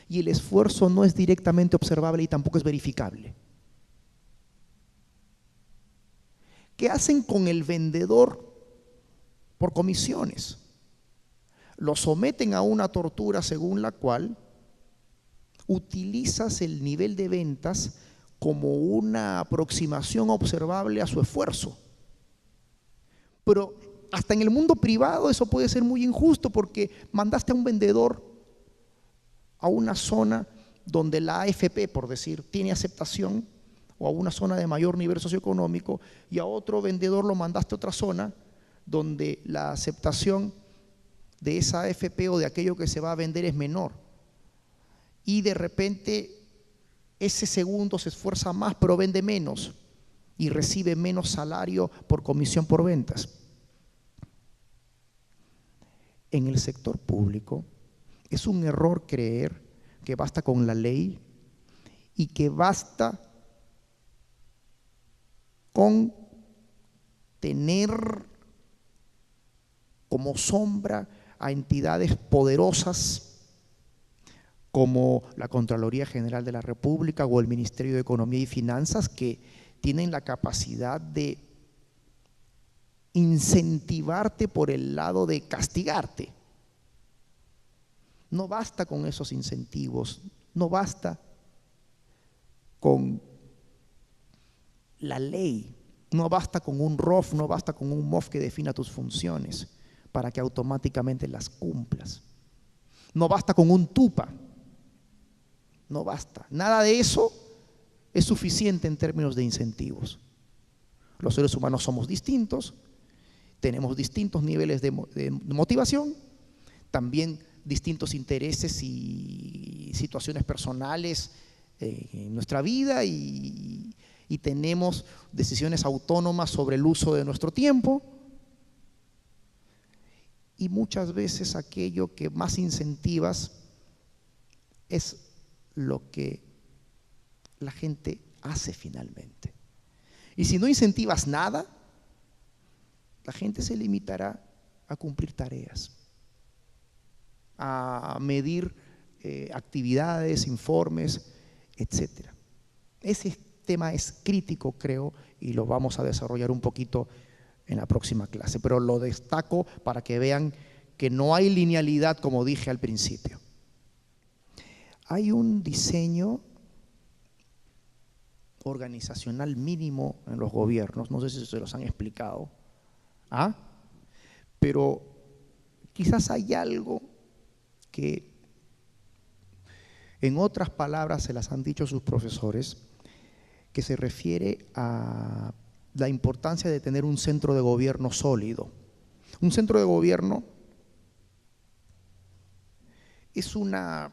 y el esfuerzo no es directamente observable y tampoco es verificable. ¿Qué hacen con el vendedor por comisiones? Lo someten a una tortura según la cual utilizas el nivel de ventas como una aproximación observable a su esfuerzo. Pero hasta en el mundo privado eso puede ser muy injusto, porque mandaste a un vendedor a una zona donde la AFP, por decir, tiene aceptación, o a una zona de mayor nivel socioeconómico, y a otro vendedor lo mandaste a otra zona donde la aceptación de esa AFP o de aquello que se va a vender es menor. Y de repente ese segundo se esfuerza más pero vende menos y recibe menos salario por comisión por ventas. En el sector público es un error creer que basta con la ley y que basta con tener como sombra a entidades poderosas como la Contraloría General de la República o el Ministerio de Economía y Finanzas, que tienen la capacidad de incentivarte por el lado de castigarte. No basta con esos incentivos, no basta con la ley, no basta con un ROF, no basta con un MOF que defina tus funciones para que automáticamente las cumplas. No basta con un TUPA, no basta. Nada de eso es suficiente en términos de incentivos. Los seres humanos somos distintos, tenemos distintos niveles de motivación, también distintos intereses y situaciones personales en nuestra vida, y tenemos decisiones autónomas sobre el uso de nuestro tiempo, y muchas veces aquello que más incentivas es lo que la gente hace finalmente. Y si no incentivas nada, la gente se limitará a cumplir tareas, a medir actividades, informes, etc. Ese tema es crítico, creo, y lo vamos a desarrollar un poquito en la próxima clase, pero lo destaco para que vean que no hay linealidad, como dije al principio. Hay un diseño organizacional mínimo en los gobiernos, no sé si se los han explicado, pero quizás hay algo que en otras palabras se las han dicho sus profesores, que se refiere a la importancia de tener un centro de gobierno sólido. Un centro de gobierno es una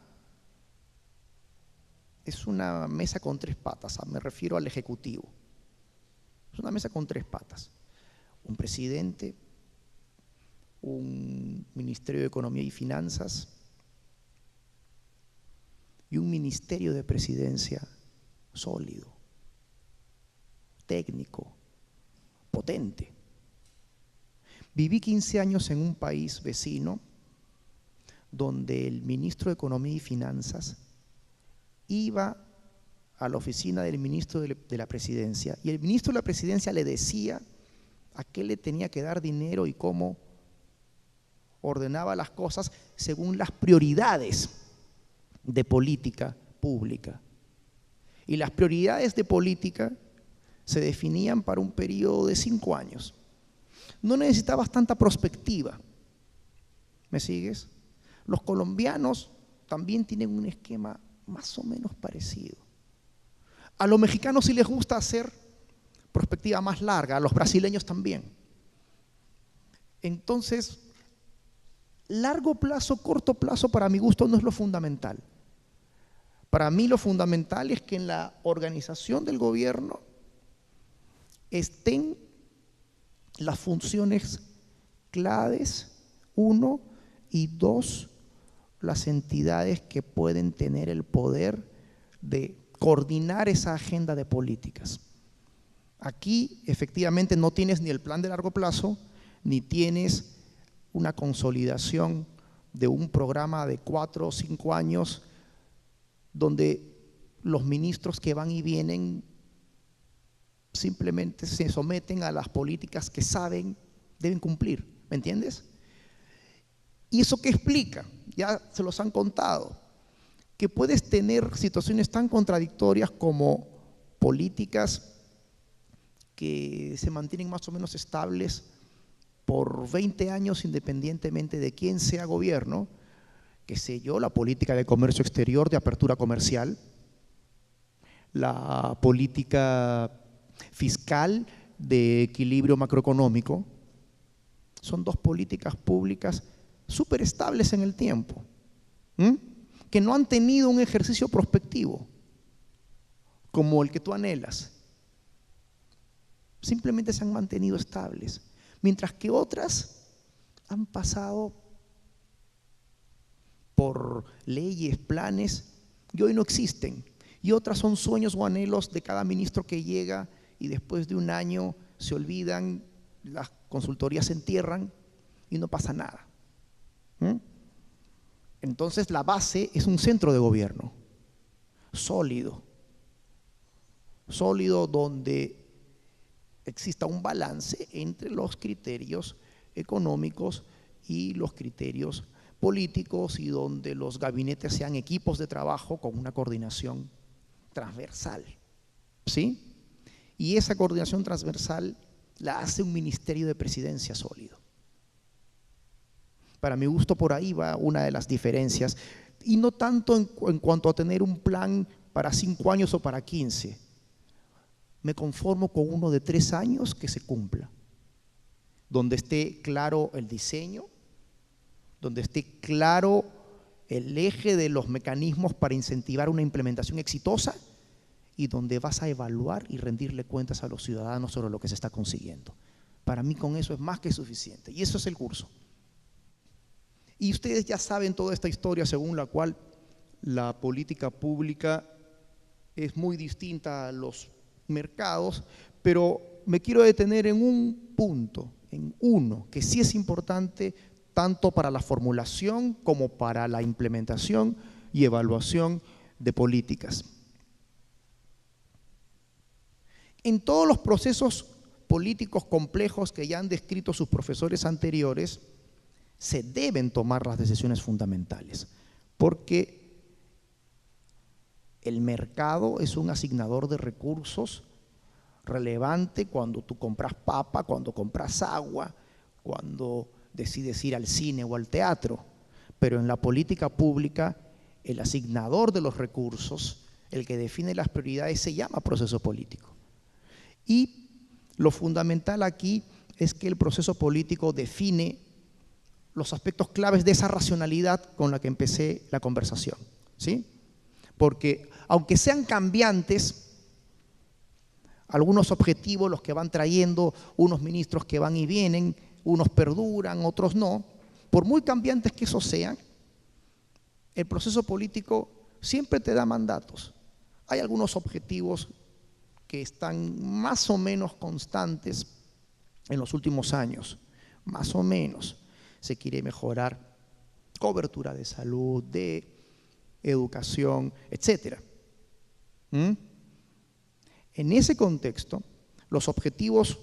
mesa con tres patas, me refiero al Ejecutivo. Es una mesa con tres patas. Un presidente, un Ministerio de Economía y Finanzas y un Ministerio de Presidencia sólido, técnico, potente. Viví 15 años en un país vecino donde el ministro de Economía y Finanzas iba a la oficina del ministro de la Presidencia, y el ministro de la Presidencia le decía a qué le tenía que dar dinero y cómo ordenaba las cosas según las prioridades de política pública. Y las prioridades de política se definían para un periodo de 5 años. No necesitabas tanta prospectiva. ¿Me sigues? Los colombianos también tienen un esquema más o menos parecido. A los mexicanos sí les gusta hacer perspectiva más larga, a los brasileños también. Entonces, largo plazo, corto plazo, para mi gusto no es lo fundamental. Para mí lo fundamental es que en la organización del gobierno estén las funciones claves, 1, y 2, las entidades que pueden tener el poder de coordinar esa agenda de políticas. Aquí efectivamente no tienes ni el plan de largo plazo, ni tienes una consolidación de un programa de 4 o 5 años donde los ministros que van y vienen simplemente se someten a las políticas que saben deben cumplir, ¿me entiendes? ¿Y eso qué explica? Ya se los han contado, que puedes tener situaciones tan contradictorias como políticas que se mantienen más o menos estables por 20 años independientemente de quién sea gobierno, qué sé yo, la política de comercio exterior, de apertura comercial, la política fiscal de equilibrio macroeconómico. Son 2 políticas públicas súper estables en el tiempo, que no han tenido un ejercicio prospectivo como el que tú anhelas. Simplemente se han mantenido estables, mientras que otras han pasado por leyes, planes, y hoy no existen. Y otras son sueños o anhelos de cada ministro que llega y después de un año se olvidan, las consultorías se entierran y no pasa nada. Entonces la base es un centro de gobierno sólido donde exista un balance entre los criterios económicos y los criterios políticos y donde los gabinetes sean equipos de trabajo con una coordinación transversal, ¿sí? Y esa coordinación transversal la hace un ministerio de presidencia sólido. Para mi gusto por ahí va una de las diferencias, y no tanto en cuanto a tener un plan para 5 años o para 15. Me conformo con uno de 3 años que se cumpla, donde esté claro el diseño, donde esté claro el eje de los mecanismos para incentivar una implementación exitosa y donde vas a evaluar y rendirle cuentas a los ciudadanos sobre lo que se está consiguiendo. Para mí con eso es más que suficiente y eso es el curso. Y ustedes ya saben toda esta historia según la cual la política pública es muy distinta a los mercados, pero me quiero detener en un punto, en uno, que sí es importante tanto para la formulación como para la implementación y evaluación de políticas. En todos los procesos políticos complejos que ya han descrito sus profesores anteriores, se deben tomar las decisiones fundamentales, porque el mercado es un asignador de recursos relevante cuando tú compras papa, cuando compras agua, cuando decides ir al cine o al teatro. Pero en la política pública, el asignador de los recursos, el que define las prioridades, se llama proceso político. Y lo fundamental aquí es que el proceso político define los aspectos claves de esa racionalidad con la que empecé la conversación, ¿sí? Porque aunque sean cambiantes, algunos objetivos los que van trayendo unos ministros que van y vienen, unos perduran, otros no, por muy cambiantes que esos sean, el proceso político siempre te da mandatos. Hay algunos objetivos que están más o menos constantes en los últimos años, más o menos. Se quiere mejorar cobertura de salud, de educación, etc. En ese contexto, los objetivos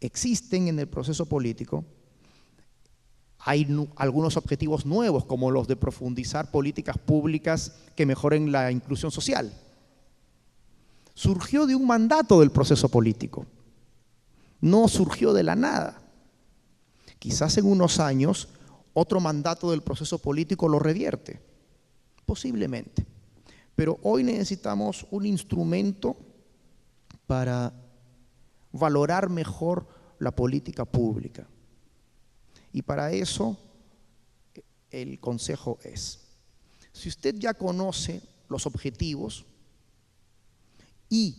existen en el proceso político. Hay algunos objetivos nuevos, como los de profundizar políticas públicas que mejoren la inclusión social. Surgió de un mandato del proceso político, no surgió de la nada. Quizás en unos años otro mandato del proceso político lo revierte, posiblemente. Pero hoy necesitamos un instrumento para valorar mejor la política pública. Y para eso el consejo es, si usted ya conoce los objetivos y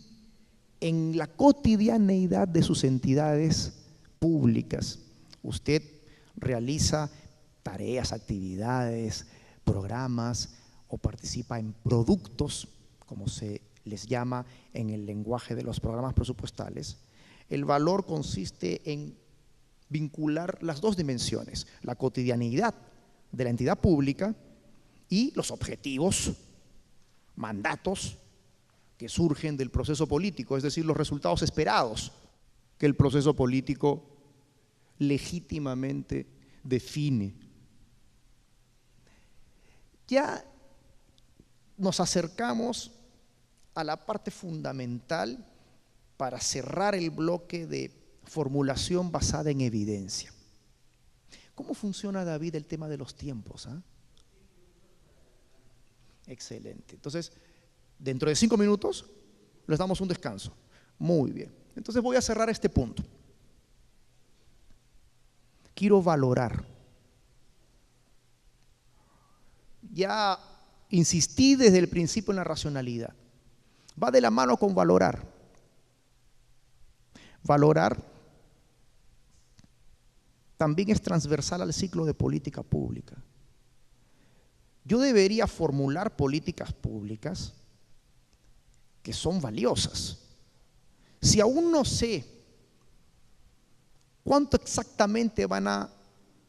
en la cotidianeidad de sus entidades públicas. Usted realiza tareas, actividades, programas o participa en productos, como se les llama en el lenguaje de los programas presupuestales. El valor consiste en vincular las dos dimensiones, la cotidianeidad de la entidad pública y los objetivos, mandatos que surgen del proceso político, es decir, los resultados esperados que el proceso político legítimamente define. Ya nos acercamos a la parte fundamental para cerrar el bloque de formulación basada en evidencia. ¿Cómo funciona, David, el tema de los tiempos? Excelente. Entonces, dentro de 5 minutos les damos un descanso. Muy bien. Entonces voy a cerrar este punto. Quiero valorar. Ya insistí desde el principio en la racionalidad. Va de la mano con valorar. Valorar también es transversal al ciclo de política pública. Yo debería formular políticas públicas que son valiosas. Si aún no sé cuánto exactamente van a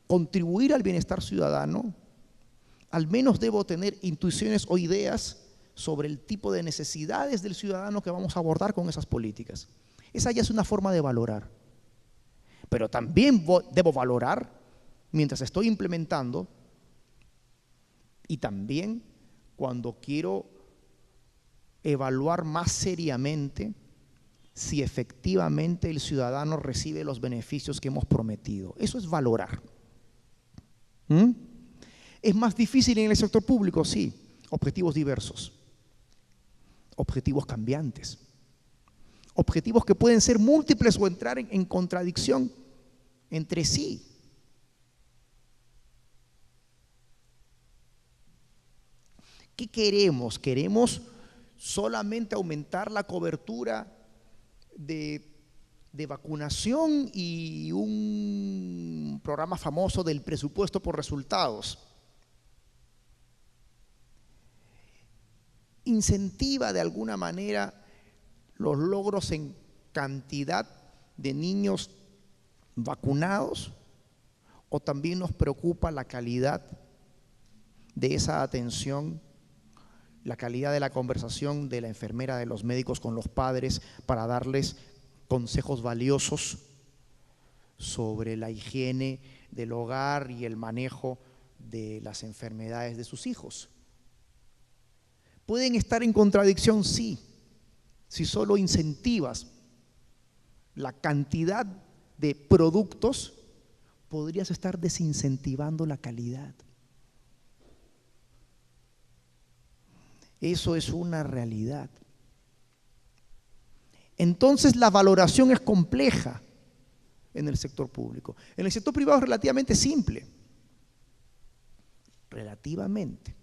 contribuir al bienestar ciudadano, al menos debo tener intuiciones o ideas sobre el tipo de necesidades del ciudadano que vamos a abordar con esas políticas. Esa ya es una forma de valorar. Pero también debo valorar mientras estoy implementando y también cuando quiero evaluar más seriamente si efectivamente el ciudadano recibe los beneficios que hemos prometido. Eso es valorar. ¿Es más difícil en el sector público? Sí. Objetivos diversos, objetivos cambiantes, objetivos que pueden ser múltiples o entrar en contradicción entre sí. ¿Qué queremos? ¿Queremos solamente aumentar la cobertura de vacunación y un programa famoso del presupuesto por resultados? ¿Incentiva de alguna manera los logros en cantidad de niños vacunados? ¿O también nos preocupa la calidad de esa atención, la calidad de la conversación de la enfermera, de los médicos con los padres para darles consejos valiosos sobre la higiene del hogar y el manejo de las enfermedades de sus hijos? ¿Pueden estar en contradicción? Sí. Si solo incentivas la cantidad de productos, podrías estar desincentivando la calidad. Eso es una realidad. Entonces la valoración es compleja en el sector público. En el sector privado es relativamente simple. Relativamente.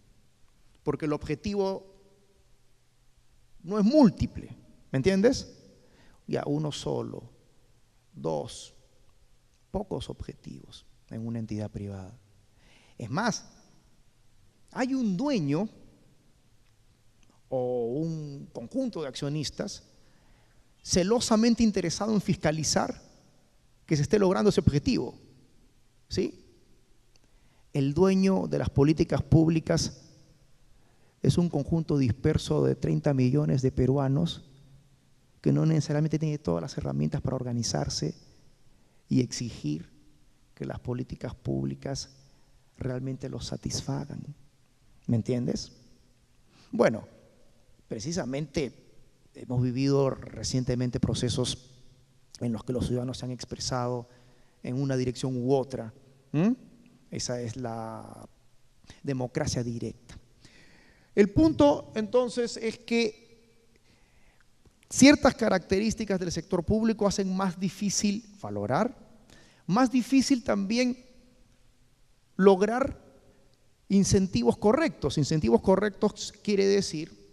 Porque el objetivo no es múltiple, ¿me entiendes? Ya uno solo, dos, pocos objetivos en una entidad privada. Es más, hay un dueño o un conjunto de accionistas celosamente interesado en fiscalizar que se esté logrando ese objetivo, ¿sí? El dueño de las políticas públicas es un conjunto disperso de 30 millones de peruanos que no necesariamente tiene todas las herramientas para organizarse y exigir que las políticas públicas realmente los satisfagan. ¿Me entiendes? Bueno, precisamente hemos vivido recientemente procesos en los que los ciudadanos se han expresado en una dirección u otra. Esa es la democracia directa. El punto entonces es que ciertas características del sector público hacen más difícil valorar, más difícil también lograr incentivos correctos. Incentivos correctos quiere decir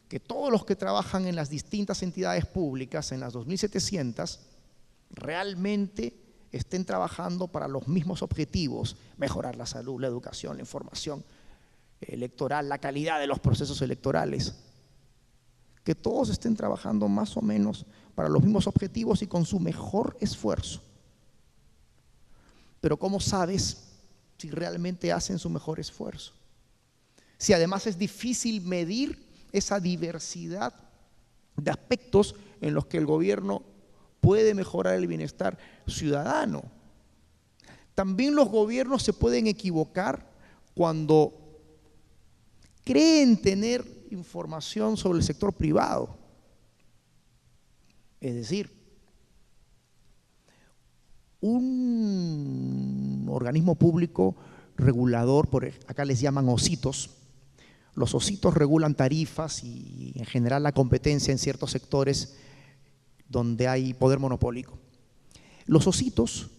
que todos los que trabajan en las distintas entidades públicas, en las 2.700, realmente estén trabajando para los mismos objetivos: mejorar la salud, la educación, la información electoral, la calidad de los procesos electorales. Que todos estén trabajando más o menos para los mismos objetivos y con su mejor esfuerzo. Pero ¿cómo sabes si realmente hacen su mejor esfuerzo? Si además es difícil medir esa diversidad de aspectos en los que el gobierno puede mejorar el bienestar ciudadano. También los gobiernos se pueden equivocar cuando creen tener información sobre el sector privado. Es decir, un organismo público regulador, acá les llaman ositos. Los ositos regulan tarifas y en general la competencia en ciertos sectores donde hay poder monopólico. Los ositos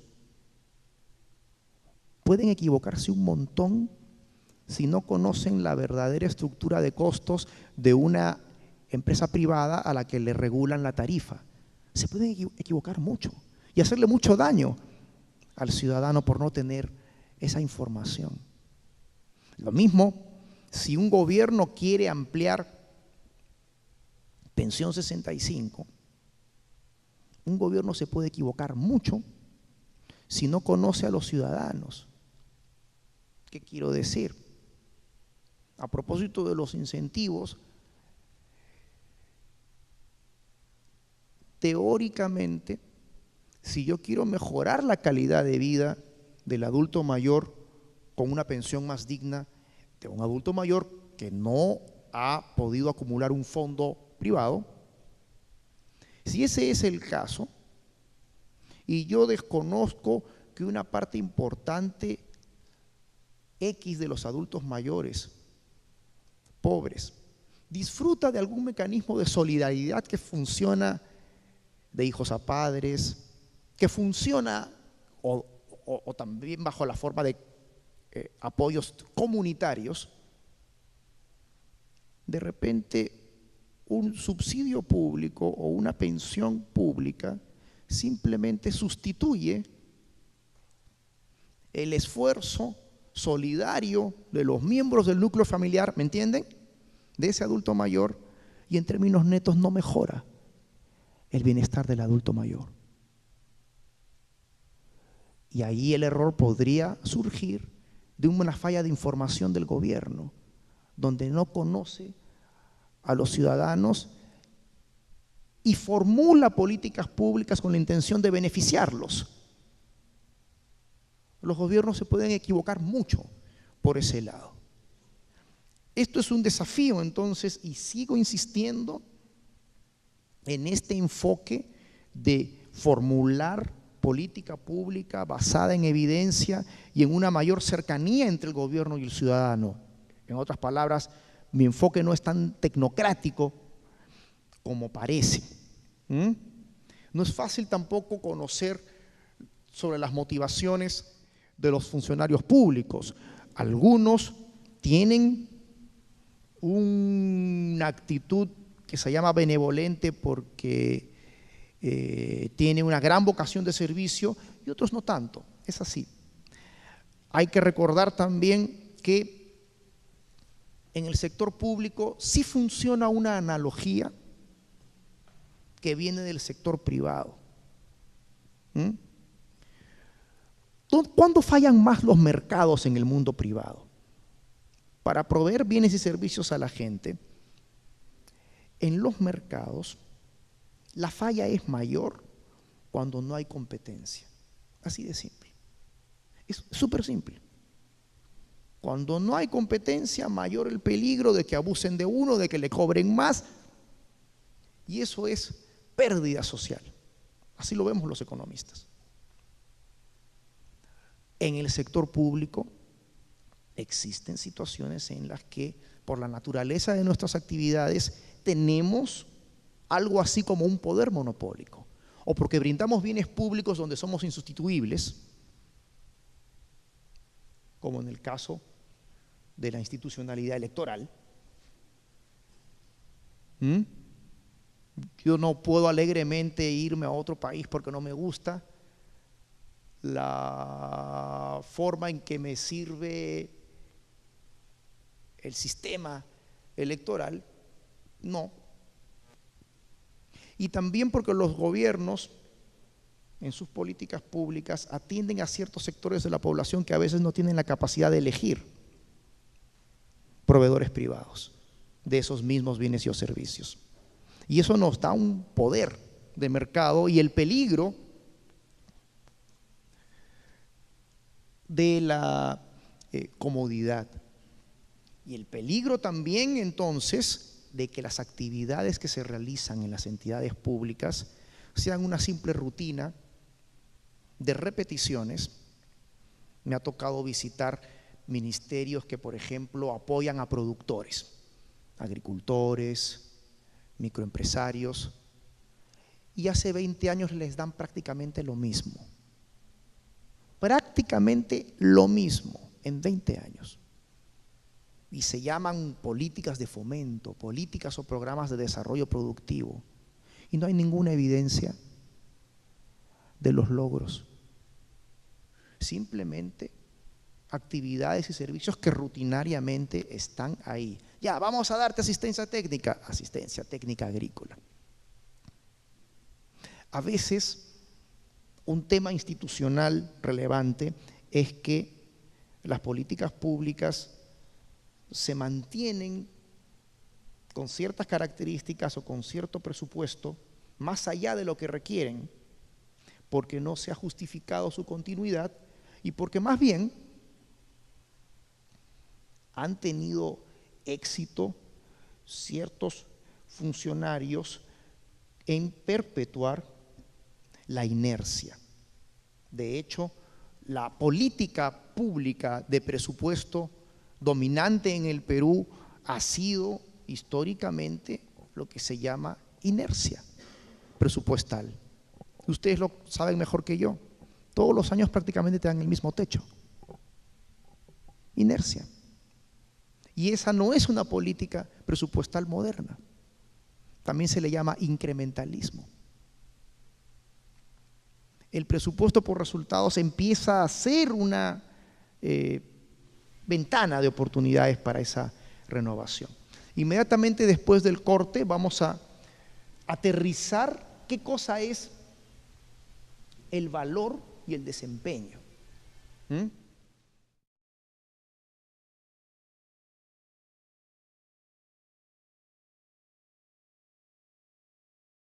pueden equivocarse un montón si no conocen la verdadera estructura de costos de una empresa privada a la que le regulan la tarifa. Se pueden equivocar mucho y hacerle mucho daño al ciudadano por no tener esa información. Lo mismo si un gobierno quiere ampliar pensión 65, un gobierno se puede equivocar mucho si no conoce a los ciudadanos. ¿Qué quiero decir? A propósito de los incentivos, teóricamente, si yo quiero mejorar la calidad de vida del adulto mayor con una pensión más digna, de un adulto mayor que no ha podido acumular un fondo privado, si ese es el caso, y yo desconozco que una parte importante X de los adultos mayores pobres disfruta de algún mecanismo de solidaridad que funciona de hijos a padres, que funciona o también bajo la forma de apoyos comunitarios, de repente un subsidio público o una pensión pública simplemente sustituye el esfuerzo solidario de los miembros del núcleo familiar, ¿me entienden?, de ese adulto mayor, y en términos netos no mejora el bienestar del adulto mayor. Y ahí el error podría surgir de una falla de información del gobierno, donde no conoce a los ciudadanos y formula políticas públicas con la intención de beneficiarlos. Los gobiernos se pueden equivocar mucho por ese lado. Esto es un desafío entonces, y sigo insistiendo en este enfoque de formular política pública basada en evidencia y en una mayor cercanía entre el gobierno y el ciudadano. En otras palabras, mi enfoque no es tan tecnocrático como parece. No es fácil tampoco conocer sobre las motivaciones de los funcionarios públicos. Algunos tienen una actitud que se llama benevolente porque tiene una gran vocación de servicio y otros no tanto. Es así. Hay que recordar también que en el sector público sí funciona una analogía que viene del sector privado. ¿Cuándo fallan más los mercados en el mundo privado? Para proveer bienes y servicios a la gente, en los mercados la falla es mayor cuando no hay competencia. Así de simple. Es súper simple. Cuando no hay competencia, mayor el peligro de que abusen de uno, de que le cobren más. Y eso es pérdida social. Así lo vemos los economistas. En el sector público existen situaciones en las que, por la naturaleza de nuestras actividades, tenemos algo así como un poder monopólico, o porque brindamos bienes públicos donde somos insustituibles, como en el caso de la institucionalidad electoral. Yo no puedo alegremente irme a otro país porque no me gusta la forma en que me sirve el sistema electoral. No. Y también porque los gobiernos en sus políticas públicas atienden a ciertos sectores de la población que a veces no tienen la capacidad de elegir proveedores privados de esos mismos bienes y o servicios. Y eso nos da un poder de mercado y el peligro de la comodidad. Y el peligro también entonces de que las actividades que se realizan en las entidades públicas sean una simple rutina de repeticiones. Me ha tocado visitar ministerios que, por ejemplo, apoyan a productores, agricultores, microempresarios, y hace 20 años les dan prácticamente lo mismo. Prácticamente lo mismo en 20 años. Y se llaman políticas de fomento, políticas o programas de desarrollo productivo. Y no hay ninguna evidencia de los logros. Simplemente actividades y servicios que rutinariamente están ahí. Ya, vamos a darte asistencia técnica agrícola. A veces, un tema institucional relevante es que las políticas públicas se mantienen con ciertas características o con cierto presupuesto más allá de lo que requieren, porque no se ha justificado su continuidad y porque más bien han tenido éxito ciertos funcionarios en perpetuar la inercia. De hecho, la política pública de presupuesto dominante en el Perú ha sido históricamente lo que se llama inercia presupuestal. Ustedes lo saben mejor que yo. Todos los años prácticamente te dan el mismo techo. Inercia. Y esa no es una política presupuestal moderna. También se le llama incrementalismo. El presupuesto por resultados empieza a ser una ventana de oportunidades para esa renovación. Inmediatamente después del corte vamos a aterrizar qué cosa es el valor y el desempeño.